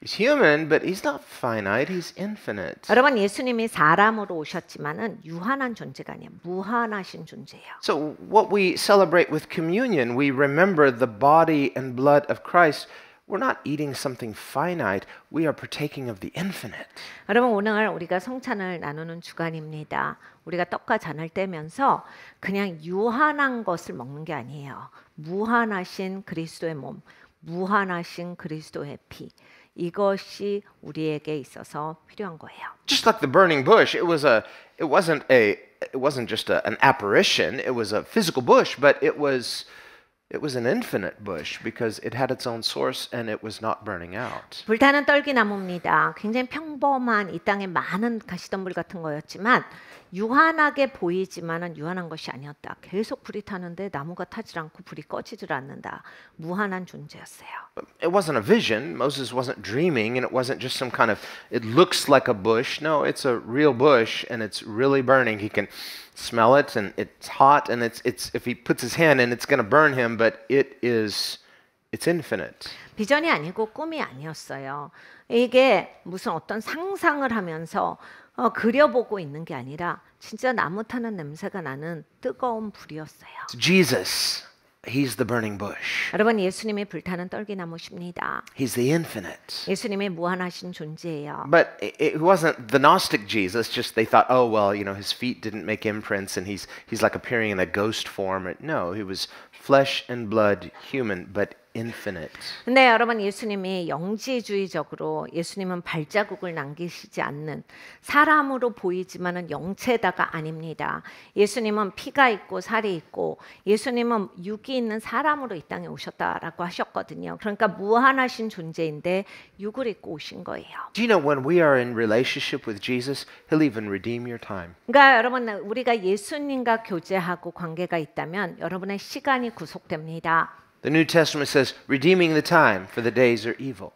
He's human, but he's not finite. He's infinite. 여러분 예수님이 사람으로 오셨지만은 유한한 존재가 아니에요. 무한하신 존재예요. So what we celebrate with communion, we remember the body and blood of Christ. We're not eating something finite. We are partaking of the infinite. 여러분 오늘 우리가 성찬을 나누는 주간입니다. 우리가 떡과 잔을 떼면서 그냥 유한한 것을 먹는 게 아니에요. 무한하신 그리스도의 몸, 무한하신 그리스도의 피. 이것이 우리에게 있어서 필요한 거예요. Just like the burning bush, it wasn't just an apparition. It was a physical bush, but it was an infinite bush because it had its own source and it was not burning out. 불타는 떨기나무입니다. 굉장히 평범한 이 땅에 많은 가시덤불 같은 거였지만 유한하게 보이지만은 유한한 것이 아니었다. 계속 불이 타는데 나무가 타질 않고 불이 꺼지질 않는다. 무한한 존재였어요. It wasn't a vision. Moses wasn't dreaming, and it wasn't just some kind of, it looks like a bush. No, it's a real bush and it's really burning. He can smell it and it's hot and it's if he puts his hand in, it's going to burn him, but it's infinite. 비전이 아니고 꿈이 아니었어요. 이게 무슨 어떤 상상을 하면서 그려보고 있는 게 아니라 진짜 나무 타는 냄새가 나는 뜨거운 불이었어요. Jesus, He's the burning bush. 여러분 예수님이 불타는 떨기나무십니다. He's the infinite. 예수님이 무한하신 존재예요. But it wasn't the Gnostic Jesus. Just they thought, oh well, his feet didn't make imprints, and he's like appearing in a ghost form. No, he was flesh and blood, human, but infinite. 근데 여러분 예수님이 영지주의적으로 예수님은 발자국을 남기시지 않는 사람으로 보이지만은 영체다가 아닙니다. 예수님은 피가 있고 살이 있고 예수님은 육이 있는 사람으로 이 땅에 오셨다라고 하셨거든요. 그러니까 무한하신 존재인데 육을 입고 오신 거예요. Do you know when we are in relationship with Jesus, He'll even redeem your time. 그러니까 여러분 우리가 예수님과 교제하고 관계가 있다면 여러분의 시간이 구속됩니다. The New Testament says, redeeming the time, for the days are evil.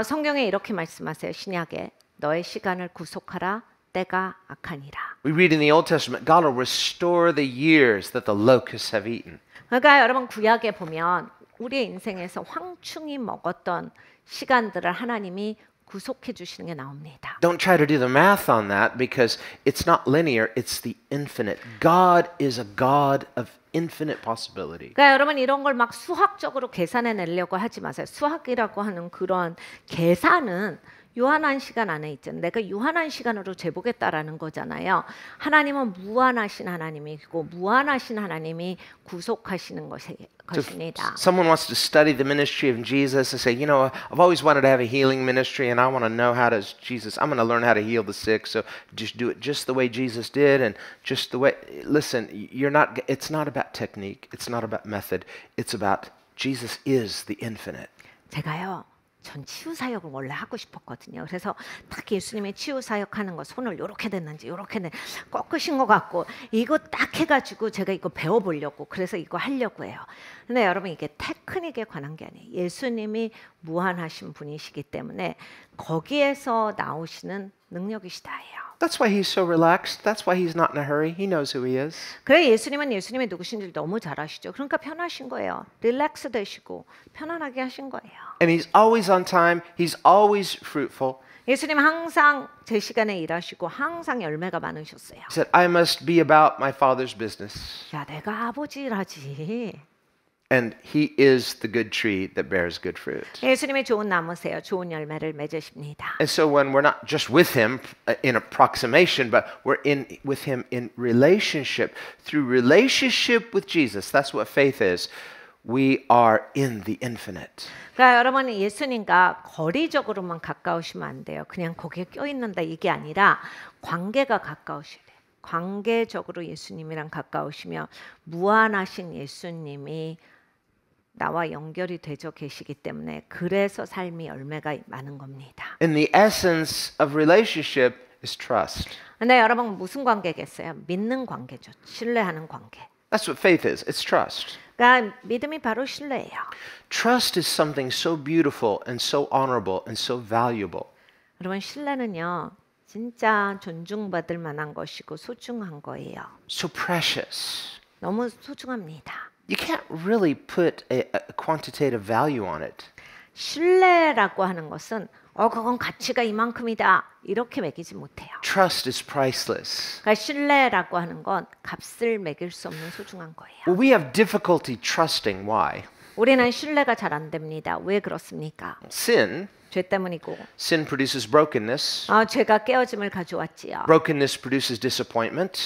성경에 이렇게 말씀하세요. 신약에 너의 시간을 구속하라. 때가 악하니라. We read in the Old Testament, God will restore the years that the locusts have eaten. 그러니까 여러분 구약에 보면 우리의 인생에서 황충이 먹었던 시간들을 하나님이 구속해 주시는 게 나옵니다. Don't try to do the math on that because it's not linear, it's the infinite. God is a God of infinite possibility. 그러니까 여러분 이런 걸 막 수학적으로 계산해 내려고 하지 마세요. 수학이라고 하는 그런 계산은 유한한 시간 안에 있잖아요. 내가 유한한 시간으로 재보겠다라는 거잖아요. 하나님은 무한하신 하나님이고 무한하신 하나님이 구속하시는 것입니다. Someone wants to study the ministry of Jesus and say, I've always wanted to have a healing ministry and I want to know I'm going to learn how to heal the sick, so just do it just the way Jesus did and just the way, listen, it's not about technique, it's not about method, it's about Jesus is the infinite. 제가요. 전 치유 사역을 원래 하고 싶었거든요. 그래서 딱 예수님의 치유 사역하는 거 손을 이렇게 댔는지 이렇게 꺾으신 것 같고 이거 딱 해가지고 제가 이거 배워보려고 그래서 이거 하려고 해요. 근데 여러분 이게 테크닉에 관한 게 아니에요. 예수님이 무한하신 분이시기 때문에 거기에서 나오시는 능력이시다예요. That's why he's so relaxed. That's why he's not in a hurry. He knows who he is. 그래 예수님은 예수님이 누구신지 너무 잘 아시죠. 그러니까 편하신 거예요. 릴렉스 되시고 편안하게 하신 거예요. And he's always on time. He's always fruitful. 예수님 항상 제 시간에 일하시고 항상 열매가 많으셨어요. He said, I must be about my Father's business. 야, 내가 아버지라지. And he is the good tree that bears good fruit. 예수님이 좋은 나무세요. 좋은 열매를 맺으십니다. And so when we're not just with him in approximation, but we're with him in relationship, through relationship with Jesus, that's what faith is. We are in the infinite. 그러니까 여러분 예수님과 거리적으로만 가까우시면 안 돼요. 그냥 거기에 껴있는다 이게 아니라 관계가 가까우셔야 돼요. 관계적으로 예수님이랑 가까우시며 무한하신 예수님이 나와 연결이 되어 계시기 때문에 그래서 삶이 열매가 많은 겁니다. And the essence of relationship is trust. 근데 여러분 무슨 관계겠어요? 믿는 관계죠. 신뢰하는 관계. That's what faith is. It's trust. 그러니까 믿음이 바로 신뢰예요. Trust is something so beautiful and so honorable and so valuable. 여러분 신뢰는요. 진짜 존중받을 만한 것이고 소중한 거예요. So precious. 너무 소중합니다. You can't really put a quantitative value on it. 신뢰라고 하는 것은 그건 가치가 이만큼이다 이렇게 매기지 못해요. Trust is priceless. 그러니까 신뢰라고 하는 건 값을 매길 수 없는 소중한 거예요. Well, we have difficulty trusting. Why? 우리는 신뢰가 잘 안 됩니다. 왜 그렇습니까? Sin 죄 때문이고. Sin produces brokenness. 죄가 깨어짐을 가져왔지요. Brokenness produces disappointment.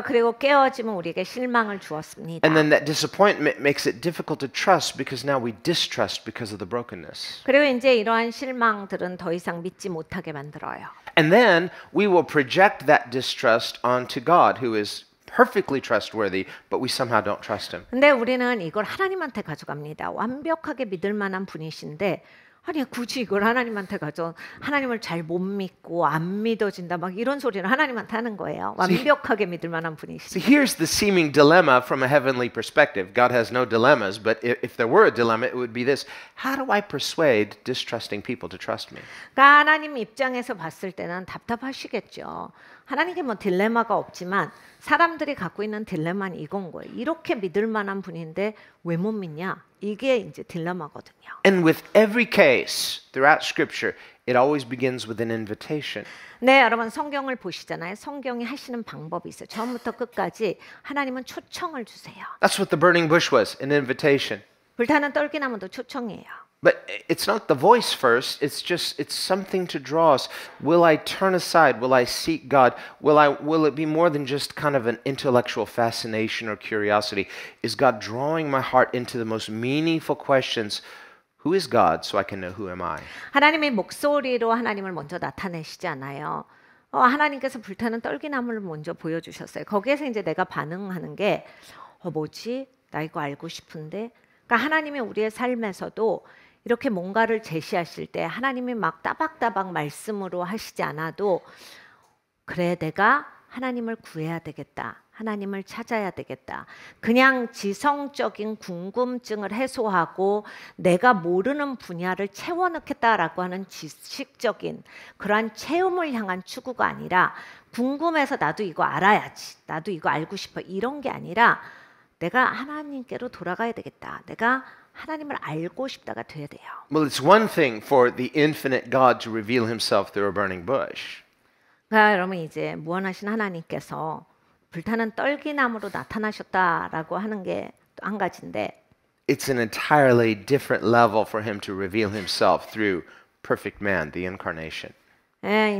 그리고 깨어짐은 우리에게 실망을 주었습니다. And then that disappointment makes it difficult to trust because now we distrust because of the brokenness. 그리고 이제 이러한 실망들은 더 이상 믿지 못하게 만들어요. And then we will project that distrust onto God, who is perfectly trustworthy, but we somehow don't trust him. 근데 우리는 이걸 하나님한테 가져갑니다. 완벽하게 믿을 만한 분이신데 아니 굳이 이걸 하나님한테 가져 하나님을 잘 못 믿고 안 믿어진다 막 이런 소리를 하나님한테 하는 거예요. 완벽하게 믿을 만한 분이시죠. So here's the seeming dilemma from a heavenly perspective. God has no dilemmas, but if there were a dilemma, it would be this: how do I persuade distrusting people to trust me? 그러니까 하나님 입장에서 봤을 때는 답답하시겠죠. 하나님께 뭐 딜레마가 없지만 사람들이 갖고 있는 딜레마는 이건 거예요. 이렇게 믿을 만한 분인데 왜 못 믿냐? 이게 이제 딜레마거든요. And with every case throughout Scripture, it always begins with an invitation. 네, 여러분 성경을 보시잖아요. 성경이 하시는 방법이 있어요. 처음부터 끝까지 하나님은 초청을 주세요. That's what the burning bush was, an invitation. 불타는 떨기나무도 초청이에요. But it's not the voice first, it's something to draw us. Will I turn aside? Will I seek God? Will it be more than just kind of an intellectual fascination or curiosity? Is God drawing my heart into the most meaningful questions? Who is God so I can know who am I? 하나님의 목소리로 하나님을 먼저 나타내시지 않아요. 하나님께서 불타는 떨기나무를 먼저 보여주셨어요. 거기에서 이제 내가 반응하는 게 뭐지? 나 이거 알고 싶은데. 그러니까 하나님이 우리의 삶에서도 이렇게 뭔가를 제시하실 때 하나님이 막 따박따박 말씀으로 하시지 않아도 그래 내가 하나님을 구해야 되겠다. 하나님을 찾아야 되겠다. 그냥 지성적인 궁금증을 해소하고 내가 모르는 분야를 채워넣겠다라고 하는 지식적인 그러한 체험을 향한 추구가 아니라 궁금해서 나도 이거 알아야지. 나도 이거 알고 싶어. 이런 게 아니라 내가 하나님께로 돌아가야 되겠다. 내가 하나님을 알고 싶다가 돼야 돼요. Well, it's one thing for the infinite God to reveal himself through a burning bush. 그러니까 여러분 이제 무한하신 하나님께서 불타는 떨기나무로 나타나셨다라고 하는 게 또 한 가지인데 It's an entirely different level for him to reveal himself through perfect man, the incarnation.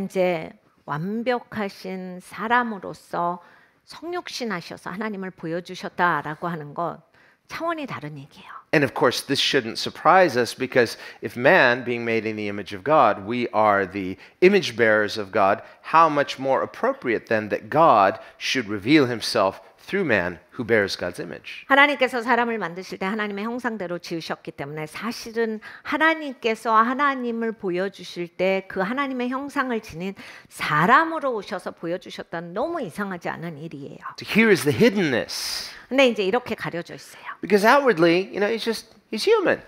이제 완벽하신 사람으로서 성육신하셔서 하나님을 보여주셨다라고 하는 것 차원이 다른 얘기예요. And of course, this shouldn't surprise us because if man, being made in the image of God, we are the image bearers of God, how much more appropriate then that God should reveal himself through man who bears God's image. 하나님께서 사람을 만드실 때 하나님의 형상대로 지으셨기 때문에 사실은 하나님께서 하나님을 보여주실 때 그 하나님의 형상을 지닌 사람으로 오셔서 보여주셨다는 너무 이상하지 않은 일이에요. So here is the hiddenness. 근데 이제 이렇게 가려져 있어요. Because outwardly, he's human.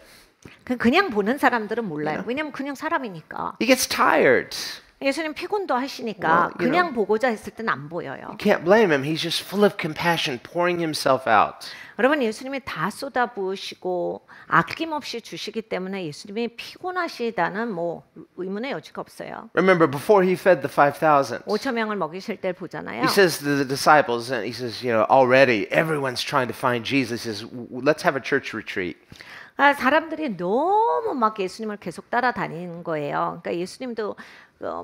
그냥 보는 사람들은 몰라요. 왜냐면 그냥 사람이니까. He gets tired. 예수님 피곤도 하시니까 Well, you 그냥 know. 보고자 했을 땐 안 보여요. You can't blame him. He's just full of compassion, pouring himself out. 여러분 예수님이 다 쏟아부으시고 아낌없이 주시기 때문에 예수님이 피곤하시다는 뭐 의문의 여지가 없어요. Remember, before he fed the 5,000, 5천 명을 먹이실 때 보잖아요. he says to the disciples, and he says, already everyone's trying to find Jesus. He says, let's have a church retreat. 사람들이 너무 막 예수님을 계속 따라다니는 거예요. 그러니까 예수님도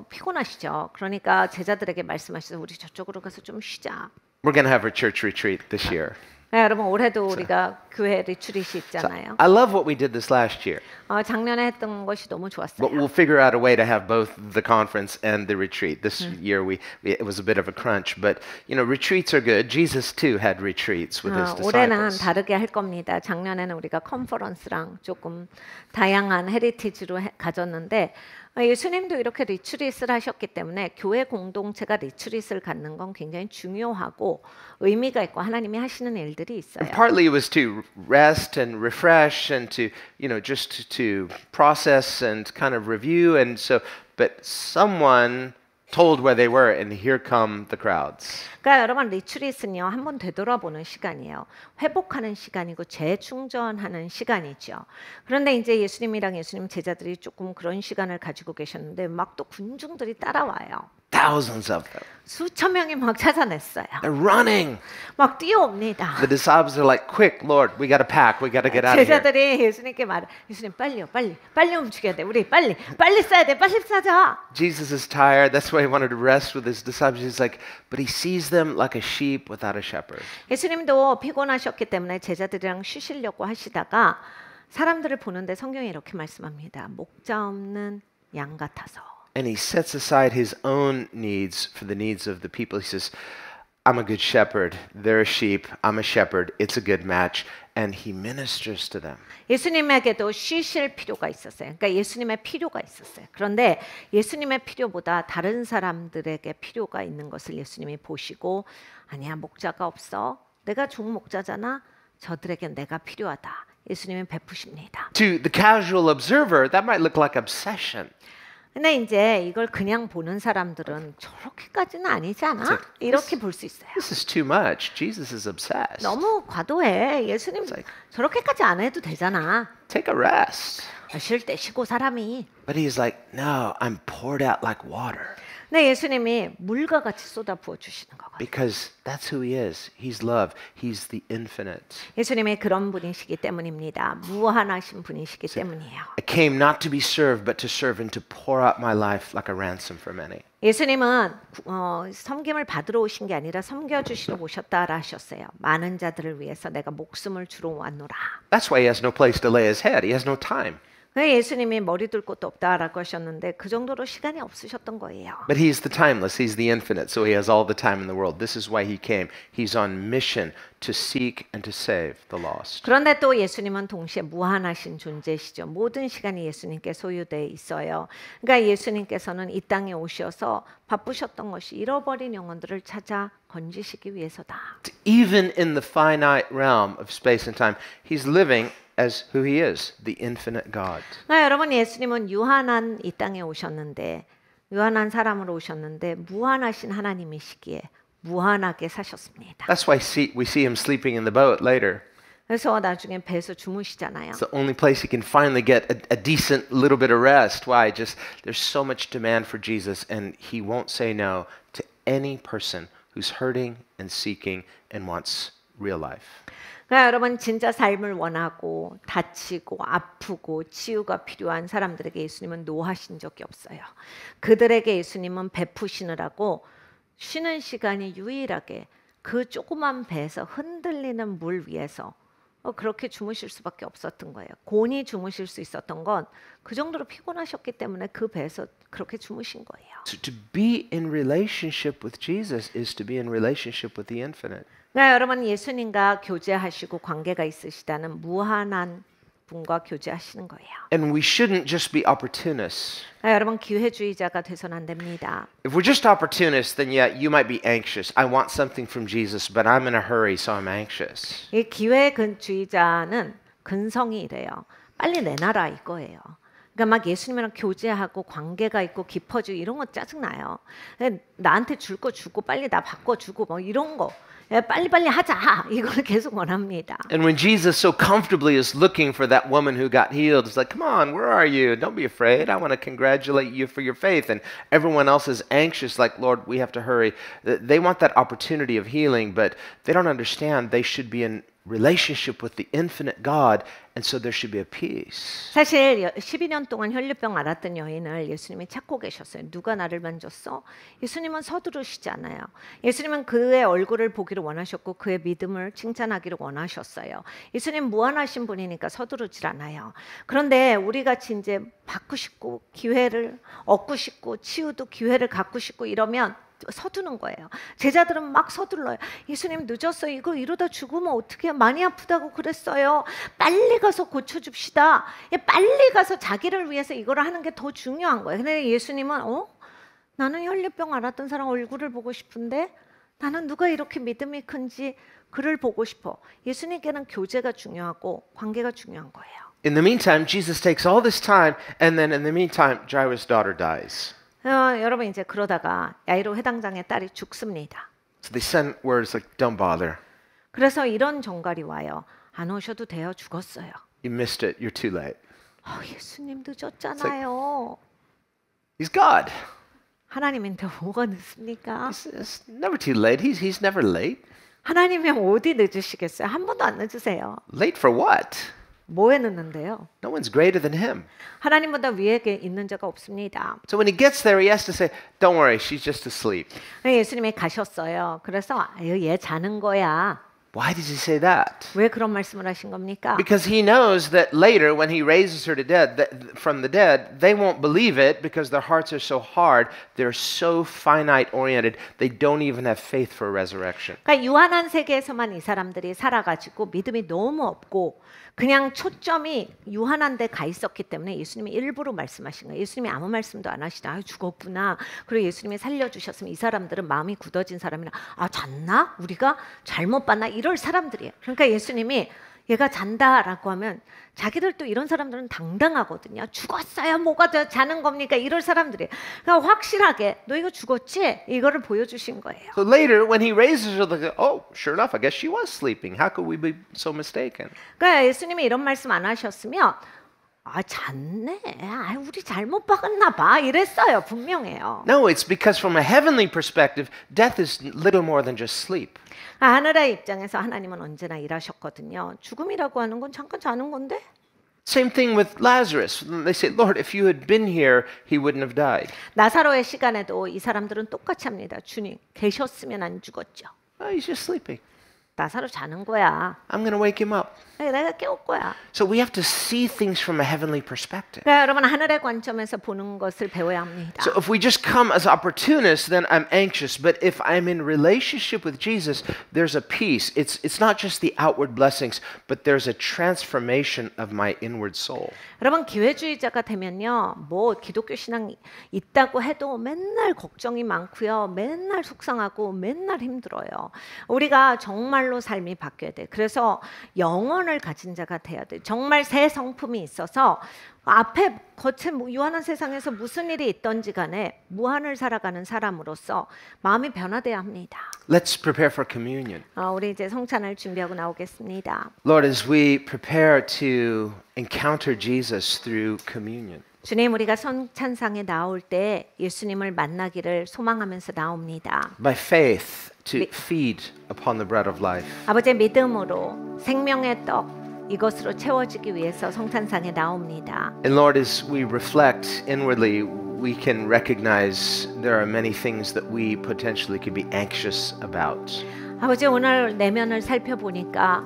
피곤하시죠. 그러니까 제자들에게 말씀하셔서 우리 저쪽으로 가서 좀 쉬자. We're going to have a church retreat this year. 네, 여러분 올해도 우리가 교회 리트릿이 있잖아요. I love what we did this last year, 작년에 했던 것이 너무 좋았어요. but we'll figure out a way to have both the conference and the retreat. This year it was a bit of a crunch, but retreats are good. Jesus too had retreats with his 올해는 disciples. 다르게 할 겁니다. 작년에는 우리가 컨퍼런스랑 조금 다양한 헤리티지로 가졌는데 예수님도 이렇게 리트릿을 하셨기 때문에 교회 공동체가 리트릿을 갖는 건 굉장히 중요하고 의미가 있고 하나님이 하시는 일들이 있어요. And partly it was to rest and refresh and to just to process and kind of review, and so but someone told where they were, and here come the crowds. 그러니까 여러분 리트릿은요 한번 되돌아보는 시간이에요. 회복하는 시간이고 재충전하는 시간이죠. 그런데 이제 예수님이랑 예수님 제자들이 조금 그런 시간을 가지고 계셨는데 막 또 군중들이 따라와요. Thousands of them. 수천 명이 막 찾아냈어요. They're running. 막 뛰어옵니다. The disciples are like, quick, Lord, we got to pack. We got to get out of here. 제자들이 예수님께 말해. 예수님 빨리요, 빨리 움직여야 돼. 우리 빨리 써야 돼. 빨리 싸자. Jesus is tired. That's why he wanted to rest with his disciples. He's like, but he sees them like a sheep without a shepherd. 예수님도 피곤하셨기 때문에 제자들이랑 쉬시려고 하시다가 사람들을 보는데 성경이 이렇게 말씀합니다. 목자 없는 양 같아서. And he sets aside his own needs for the needs of the people. He says, I'm a good shepherd. They're a sheep. I'm a shepherd. It's a good match. And he ministers to them. 예수님에게도 쉬실 필요가 있었어요. 그러니까 예수님의 필요가 있었어요. 그런데 예수님의 필요보다 다른 사람들에게 필요가 있는 것을 예수님이 보시고 아니야 목자가 없어. 내가 종목자잖아. 저들에겐 내가 필요하다. 예수님은 베푸십니다. To the casual observer, that might look like obsession. 근데 이제 이걸 그냥 보는 사람들은 저렇게까지는 아니지 않아? 이렇게 볼 수 있어요. This is too much. Jesus is obsessed. 너무 과도해. 예수님 like- 저렇게까지 안 해도 되잖아. Take a rest. 쉴 때 쉬고 사람이. But he's like, no, I'm poured out like water. 근데 예수님이 물과 같이 쏟아 부어 주시는 거거든요. Because that's who he is. He's love. He's the infinite. 예수님이 그런 분이시기 때문입니다. 무한하신 분이시기 때문이에요. I came not to be served, but to serve and to pour out my life like a ransom for many. 예수님은 섬김을 받으러 오신 게 아니라 섬겨주시러 오셨다라 하셨어요. 많은 자들을 위해서 내가 목숨을 주러 왔노라. That's why he has no place to lay his head. He has no time. 예수님이 머리 둘 곳도 없다라고 하셨는데 그 정도로 시간이 없으셨던 거예요. But he's the timeless. He's the infinite. So he has all the time in the world. This is why he came. He's on mission to seek and to save the lost. 그런데 또 예수님은 동시에 무한하신 존재시죠. 모든 시간이 예수님께 소유되어 있어요. 그러니까 예수님께서는 이 땅에 오셔서 바쁘셨던 것이 잃어버린 영혼들을 찾아 건지시기 위해서다. Even in the finite realm of space and time, he's living as who he is, the infinite God. 여러분 예수님은 유한한 이 땅에 오셨는데 유한한 사람으로 오셨는데 무한하신 하나님이시기에 무한하게 사셨습니다. That's why we see him sleeping in the boat later. 그래서 나중에 배에서 주무시잖아요. It's the only place he can finally get a decent little bit of rest. Why? Just there's so much demand for Jesus, and he won't say no to any person who's hurting and seeking and wants real life. 그러니까 여러분 진짜 삶을 원하고 다치고 아프고 치유가 필요한 사람들에게 예수님은 노하신 적이 없어요. 그들에게 예수님은 베푸시느라고 쉬는 시간이 유일하게 그 조그만 배에서 흔들리는 물 위에서 그렇게 주무실 수밖에 없었던 거예요. 곤히 주무실 수 있었던 건 그 정도로 피곤하셨기 때문에 그 배에서 그렇게 주무신 거예요. So to be in relationship with Jesus is to be in relationship with the infinite. 그러니까 여러분 예수님과 교제하시고 관계가 있으시다는 무한한 분과 교제하시는 거예요. And we shouldn't just be opportunists. 그러니까 여러분 기회주의자가 돼서는 안 됩니다. If we're just opportunists, then yeah, you might be anxious. I want something from Jesus, but I'm in a hurry, so I'm anxious. 이 기회주의자는 근성이 이래요. 빨리 내놔라 이거예요. 그러니까 막 예수님이랑 교제하고 관계가 있고 깊어지고 이런 거 짜증나요. 나한테 줄 거 주고 빨리 나 바꿔주고 뭐 이런 거 빨리빨리 하자 이걸 계속 원합니다. And when Jesus so comfortably is looking for that woman who got healed, it's like, come on, where are you? Don't be afraid. I want to congratulate you for your faith. And everyone else is anxious, like, Lord, we have to hurry. They want that opportunity of healing, but they don't understand they should be in relationship with the infinite God, and so there should be a peace. 사실 12년 동안 혈류병 앓았던 여인을 예수님이 찾고 계셨어요. 누가 나를 만졌어? 예수님은 서두르시지 않아요. 예수님은 그의 얼굴을 보기를 원하셨고 그의 믿음을 칭찬하기를 원하셨어요. 예수님 무한하신 분이니까 서두르질 않아요. 그런데 우리 같이 이제 받고 싶고 기회를 얻고 싶고 치유도 기회를 갖고 싶고 이러면 서두는 거예요. 제자들은 막 서둘러요. 예수님 늦었어요. 이거 이러다 죽으면 어떻게 많이 아프다고 그랬어요. 빨리 가서 고쳐줍시다. 빨리 가서 자기를 위해서 이걸 하는 게 더 중요한 거예요. 근데 예수님은 나는 혈류병 앓았던 사람 얼굴을 보고 싶은데 나는 누가 이렇게 믿음이 큰지 그를 보고 싶어. 예수님께는 교제가 중요하고 관계가 중요한 거예요. In the meantime, Jesus takes all this time, and then in the meantime, Jairus' daughter dies. 여러분 이제 그러다가 야이로 회당장의 딸이 죽습니다. So they send words like, don't bother. 그래서 이런 정갈이 와요. 안 오셔도 돼요. 죽었어요. You missed it. You're too late. 예수님 늦었잖아요. He's God. 하나님인데 뭐가 늦습니까? It's never too late. He's never late. 하나님이 어디 늦으시겠어요? 한 번도 안 늦으세요. Late for what? 뭐에 늦는데요? No one's greater than him. 하나님보다 위에 있는 자가 없습니다. So when he gets there, he has to say, don't worry, she's just asleep. 예수님이 가셨어요. 그래서 얘 자는 거야. Why does he say that? 왜 그런 말씀을 하신 겁니까? Because he knows that later, when he raises her to from the dead, they won't believe it because their hearts are so hard. They're so finite oriented. They don't even have faith for a resurrection. 그러니까 유한한 세계에서만 이 사람들이 살아가지고 믿음이 너무 없고 그냥 초점이 유한한 데 가 있었기 때문에 예수님이 일부러 말씀하신 거예요. 예수님이 아무 말씀도 안 하시다. 죽었구나. 그리고 예수님이 살려주셨으면 이 사람들은 마음이 굳어진 사람이라 잤나? 우리가 잘못 봤나? 이럴 사람들이에요. 그러니까 예수님이 얘가 잔다라고 하면 자기들도 이런 사람들은 당당하거든요. 죽었어요. 뭐가 더 자는 겁니까? 이럴 사람들이. 그러니까 확실하게 너 이거 죽었지? 이거를 보여주신 거예요. So later, when he raises her, they go, oh, sure enough, I guess she was sleeping. How could we be so mistaken? 그러니까 예수님이 이런 말씀 안 하셨으면 아 잤네. 아 우리 잘못 박았나 봐. 이랬어요. 분명해요. No, it's because from a heavenly perspective, death is little more than just sleep. 하늘의 입장에서 하나님은 언제나 일하셨거든요. 죽음이라고 하는 건 잠깐 자는 건데. Same thing with Lazarus. They say, Lord, if you had been here, he wouldn't have died. 나사로의 시간에도 이 사람들은 똑같이 합니다. 주님 계셨으면 안 죽었죠. Oh, he's just sleeping. 나사로 자는 거야. I'm going to wake him up. 내가 깨울 거야. So we have to see things from a heavenly perspective. 그러니까 여러분 하늘의 관점에서 보는 것을 배워야 합니다. So if we just come as opportunists, then I'm anxious. But if I'm in relationship with Jesus, there's a peace. It's not just the outward blessings, but there's a transformation of my inward soul. 여러분 기회주의자가 되면요, 뭐 기독교 신앙 있다고 해도 맨날 걱정이 많고요, 맨날 속상하고 맨날 힘들어요. 우리가 정말로 삶이 바뀌어야 돼. 그래서 영혼을 가진 자가 돼야 돼. 정말 새 성품이 있어서 앞에 겉에 유한한 세상에서 무슨 일이 있던지 간에 무한을 살아가는 사람으로서 마음이 변화돼야 합니다. Let's prepare for communion. 우리 이제 성찬을 준비하고 나오겠습니다. Lord, as we prepare to encounter Jesus through communion, 주님, 우리가 성찬상에 나올 때 예수님을 만나기를 소망하면서 나옵니다. by faith to feed upon the bread of life. 아버지의 믿음으로 생명의 떡 이것으로 채워지기 위해서 성찬상에 나옵니다. And Lord, as we reflect inwardly, we can recognize there are many things that we potentially could be anxious about. 아버지 오늘 내면을 살펴보니까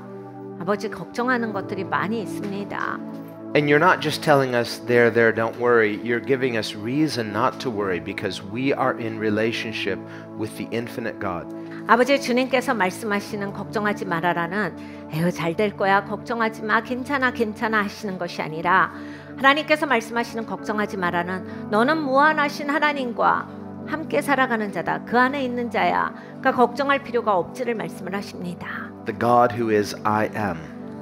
아버지 걱정하는 것들이 많이 있습니다. And you're not just telling us, there, don't worry. You're giving us reason not to worry because we are in relationship with the infinite God. 아버지 주님께서 말씀하시는 걱정하지 말아라는 에휴 잘 될 거야 걱정하지 마 괜찮아 하시는 것이 아니라 하나님께서 말씀하시는 걱정하지 말아는 너는 무한하신 하나님과 함께 살아가는 자다. 그 안에 있는 자야. 그러니까 걱정할 필요가 없지를 말씀을 하십니다. The God who is I am.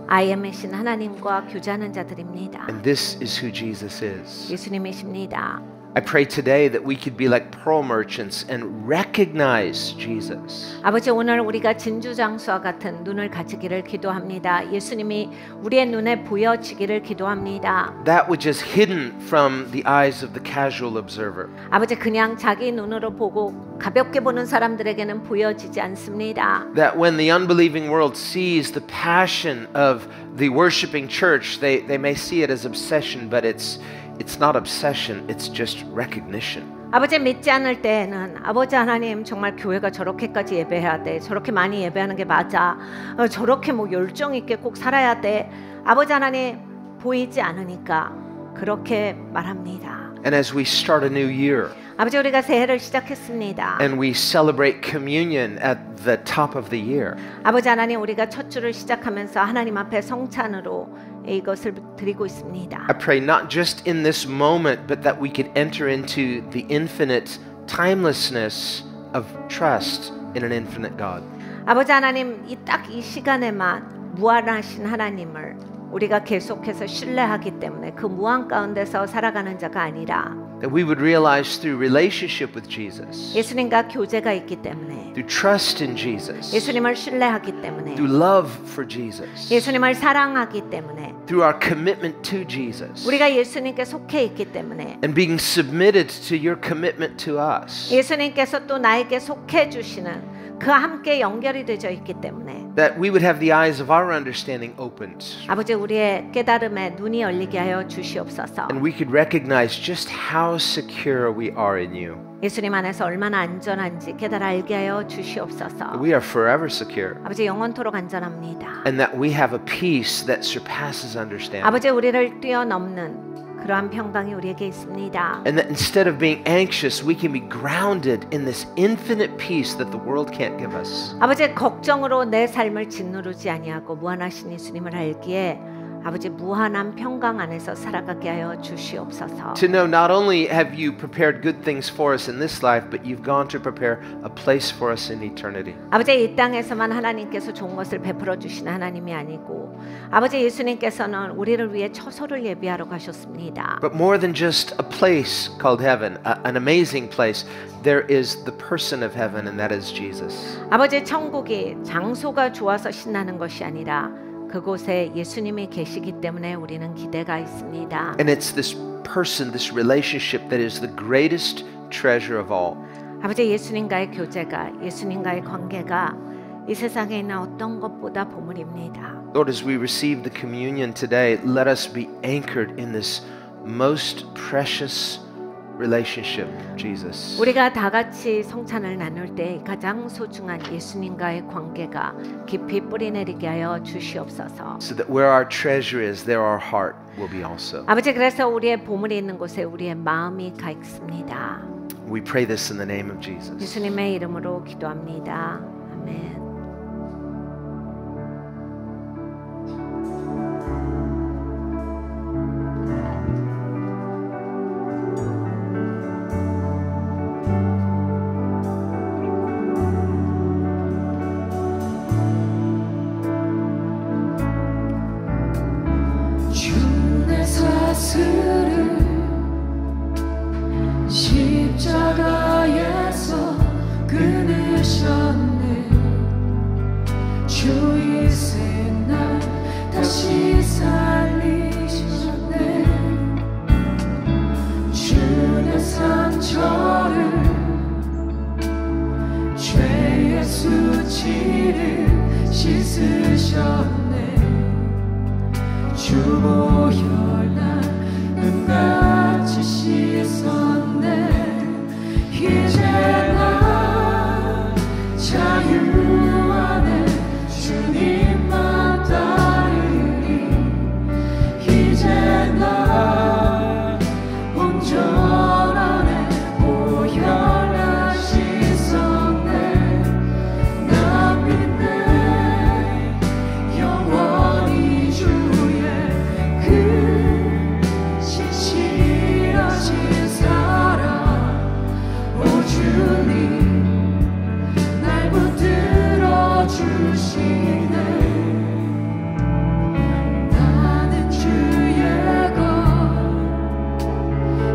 I am이신 하나님과 교제하는 자들입니다. And this is who Jesus is. 예수님이십니다. I pray today that we could be like pearl merchants and recognize Jesus. 아버지 오늘 우리가 진주장수와 같은 눈을 가지기를 기도합니다. 예수님이 우리의 눈에 보여지기를 기도합니다. That which is hidden from the eyes of the casual observer. 아버지 그냥 자기 눈으로 보고 가볍게 보는 사람들에게는 보여지지 않습니다. That when the unbelieving world sees the passion of the worshiping church, they may see it as obsession, but it's not obsession, it's just recognition. 아버지 믿지 않을 때에는 아버지 하나님 정말 교회가 저렇게까지 예배해야 돼. 저렇게 많이 예배하는 게 맞아. 저렇게 뭐 열정 있게 꼭 살아야 돼. 아버지 하나님 보이지 않으니까 그렇게 말합니다. And as we start a new year, 아버지 우리가 새해를 시작했습니다. and we celebrate communion at the top of the year, 아버지 하나님 우리가 첫 주를 시작하면서 하나님 앞에 성찬으로 이것을 드리고 있습니다. I pray not just in this moment, but that we could enter into the infinite timelessness of trust in an infinite God. 아버지 하나님 딱 이 시간에만 무한하신 하나님을 우리가 계속해서 신뢰하기 때문에 그 무한 가운데서 살아가는 자가 아니라 That we would realize through relationship with Jesus, 예수님과 교제가 있기 때문에 through trust in Jesus, 예수님을 신뢰하기 때문에 through love for Jesus, 예수님을 사랑하기 때문에 through our commitment to Jesus, 우리가 예수님께 속해 있기 때문에 and being submitted to your commitment to us, 예수님께서 또 나에게 속해 주시는 그 함께 연결이 되어 있기 때문에 that we would have the eyes of our understanding opened, 아버지 우리의 깨달음에 눈이 열리게 하여 주시옵소서. and we could recognize just how secure we are in you. 예수님 안에서 얼마나 안전한지 깨달아 알게 하여 주시옵소서. We are forever secure, 아버지 영원토록 안전합니다. and that we have a peace that surpasses understanding. 아버지 우리를 뛰어넘는 그러한 평강이 우리에게 있습니다. And that instead of being anxious, we can be grounded in this infinite peace that the world can't give us. 아버지 걱정으로 내 삶을 짓누르지 아니하고 무한하신 예수님을 알기에 아버지 무한한 평강 안에서 살아가게 하여 주시옵소서. To know not only have you prepared good things for us in this life, but you've gone to prepare a place for us in eternity. 아버지 이 땅에서만 하나님께서 좋은 것을 베풀어 주시는 하나님이 아니고 아버지 예수님께서는 우리를 위해 처소를 예비하러 가셨습니다. But more than just a place called heaven, an amazing place, there is the person of heaven, and that is Jesus. 아버지 천국이 장소가 좋아서 신나는 것이 아니라 그곳에 예수님이 계시기 때문에 우리는 기대가 있습니다. And it's this person, this relationship that is the greatest treasure of all. 아버지 예수님과의 교제가 예수님과의 관계가 이 세상에 있는 어떤 것보다 보물입니다. Lord, as we receive the communion today, let us be anchored in this most precious relationship, Jesus. 우리가 다 같이 성찬을 나눌 때 가장 소중한 예수님과의 관계가 깊이 뿌리내리게 하여 주시옵소서. So that where our treasure is, there our heart will be also. 아버지 그래서 우리의 보물이 있는 곳에 우리의 마음이 가 있습니다. We pray this in the name of Jesus. 예수님의 이름으로 기도합니다. 아멘. 십자가에서 끊으셨네. 주 이세 날 다시 살리셨네. 주의 상처를 죄의 수치를 씻으셨네. 주 보혈 날 은같이 씻었네. 이제 나 자유 안에 주님만 따르리. 이제 나 온전하네. 보혈 날 씻었네. 나 믿네. 영원히 주의 그 신실하신 사랑 주님 날 붙들어 주시네. 나는 주의 것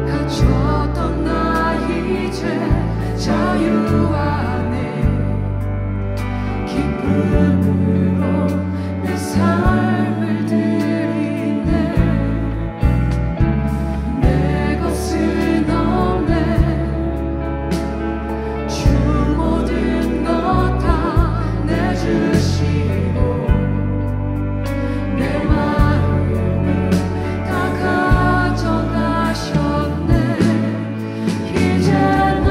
갇혔던 나 이제 자유 안에 기쁨으로 내 삶을 드리네. 내 것은 없네. 주 모든 것 다 내주시고 내 마음을 다 가져가셨네. 이제 나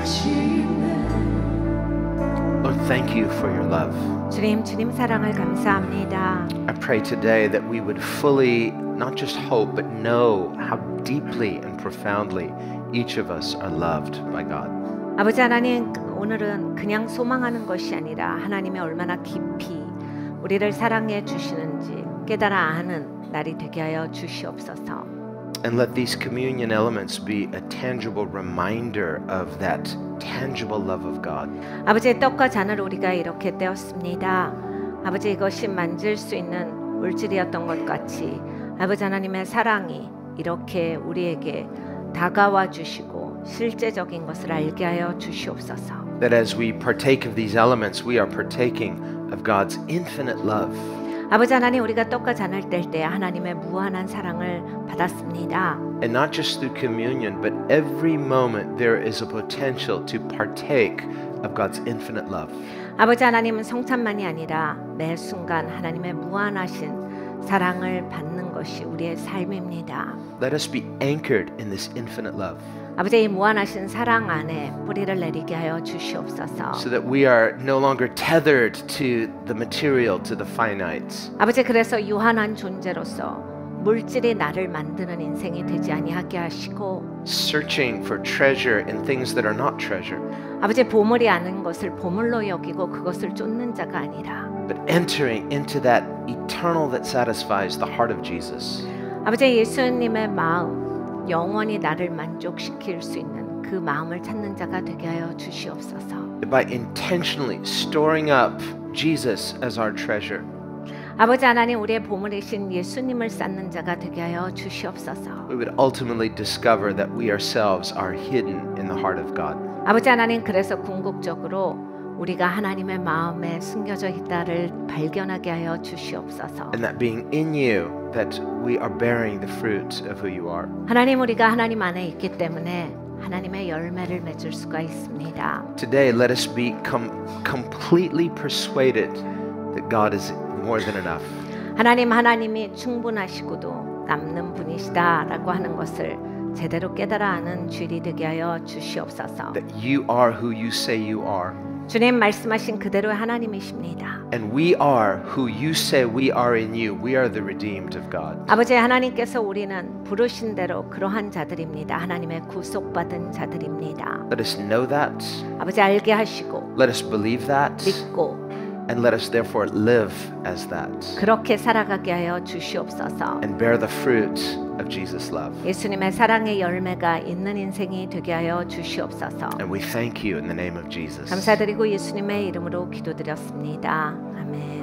하시네 Lord, thank you for your love. 주님 사랑을 감사합니다. I pray today that we would fully, not just hope, but know how deeply and profoundly each of us are loved by God. 아버지 하나님, 오늘은 그냥 소망하는 것이 아니라 하나님이 얼마나 깊이 우리를 사랑해 주시는지 깨달아 아는 날이 되게 하여 주시옵소서. And let these communion elements be a tangible reminder of that tangible love of God. 아버지의 떡과 잔을 우리가 이렇게 떼었습니다. 아버지, 이것이 만질 수 있는 물질이었던 것 같이 아버지 하나님의 사랑이 이렇게 우리에게 다가와 주시고 실제적인 것을 알게 하여 주시옵소서. That as we partake of these elements, we are partaking of God's infinite love. 아버지 하나님, 우리가 떡과 잔을 뗄 때 하나님의 무한한 사랑을 받았습니다. And not just through communion, but every moment there is a potential to partake of God's infinite love. 아버지 하나님은 성찬만이 아니라 매 순간 하나님의 무한하신 사랑을 받는 것이 우리의 삶입니다. Let us be anchored in this infinite love 아버지, 이 무한하신 사랑 안에 뿌리를 내리게 하여 주시옵소서. so that we are no longer tethered to the material, to the finite. 아버지, 그래서 유한한 존재로서 물질이 나를 만드는 인생이 되지 아니하게 하시고 Searching for treasure in things that are not treasure, 아버지, 보물이 아닌 것을 보물로 여기고 그것을 쫓는 자가 아니라 but entering into that eternal that satisfies the heart of Jesus. 아버지, 예수님의 마음 영원히 나를 만족시킬 수 있는 그 마음을 찾는 자가 되게 하여 주시옵소서. By intentionally storing up Jesus as our treasure, 아버지 하나님, 우리의 보물이신 예수님을 쌓는 자가 되게 하여 주시옵소서. we would ultimately discover that we ourselves are hidden in the heart of God. 아버지 하나님, 그래서 궁극적으로 우리가 하나님의 마음에 숨겨져 있다를 발견하게 하여 주시옵소서. And that being in you, that we are bearing the fruit of who you are. 하나님, 우리가 하나님 안에 있기 때문에 하나님의 열매를 맺을 수가 있습니다. Today, let us be completely persuaded that God is more than enough. 하나님이 충분하시고도 남는 분이시다라고 하는 것을 제대로 깨달아 아는 주일이 되게 하여 주시옵소서. That you are who you say you are. 주님 말씀하신 그대로의 하나님이십니다. And we are who you say we are in you. We are the redeemed of God. 아버지, 하나님께서 우리는 부르신 대로 그러한 자들입니다. 하나님의 구속받은 자들입니다. Let us know that. 아버지, 알게 하시고 Let us believe that. 믿고 And let us therefore live as that. 그렇게 살아가게 하여 주시옵소서. And bear the fruit of Jesus' love. 예수님의 사랑의 열매가 있는 인생이 되게 하여 주시옵소서. And we thank you in the name of Jesus. 감사드리고 예수님의 이름으로 기도드렸습니다. 아멘.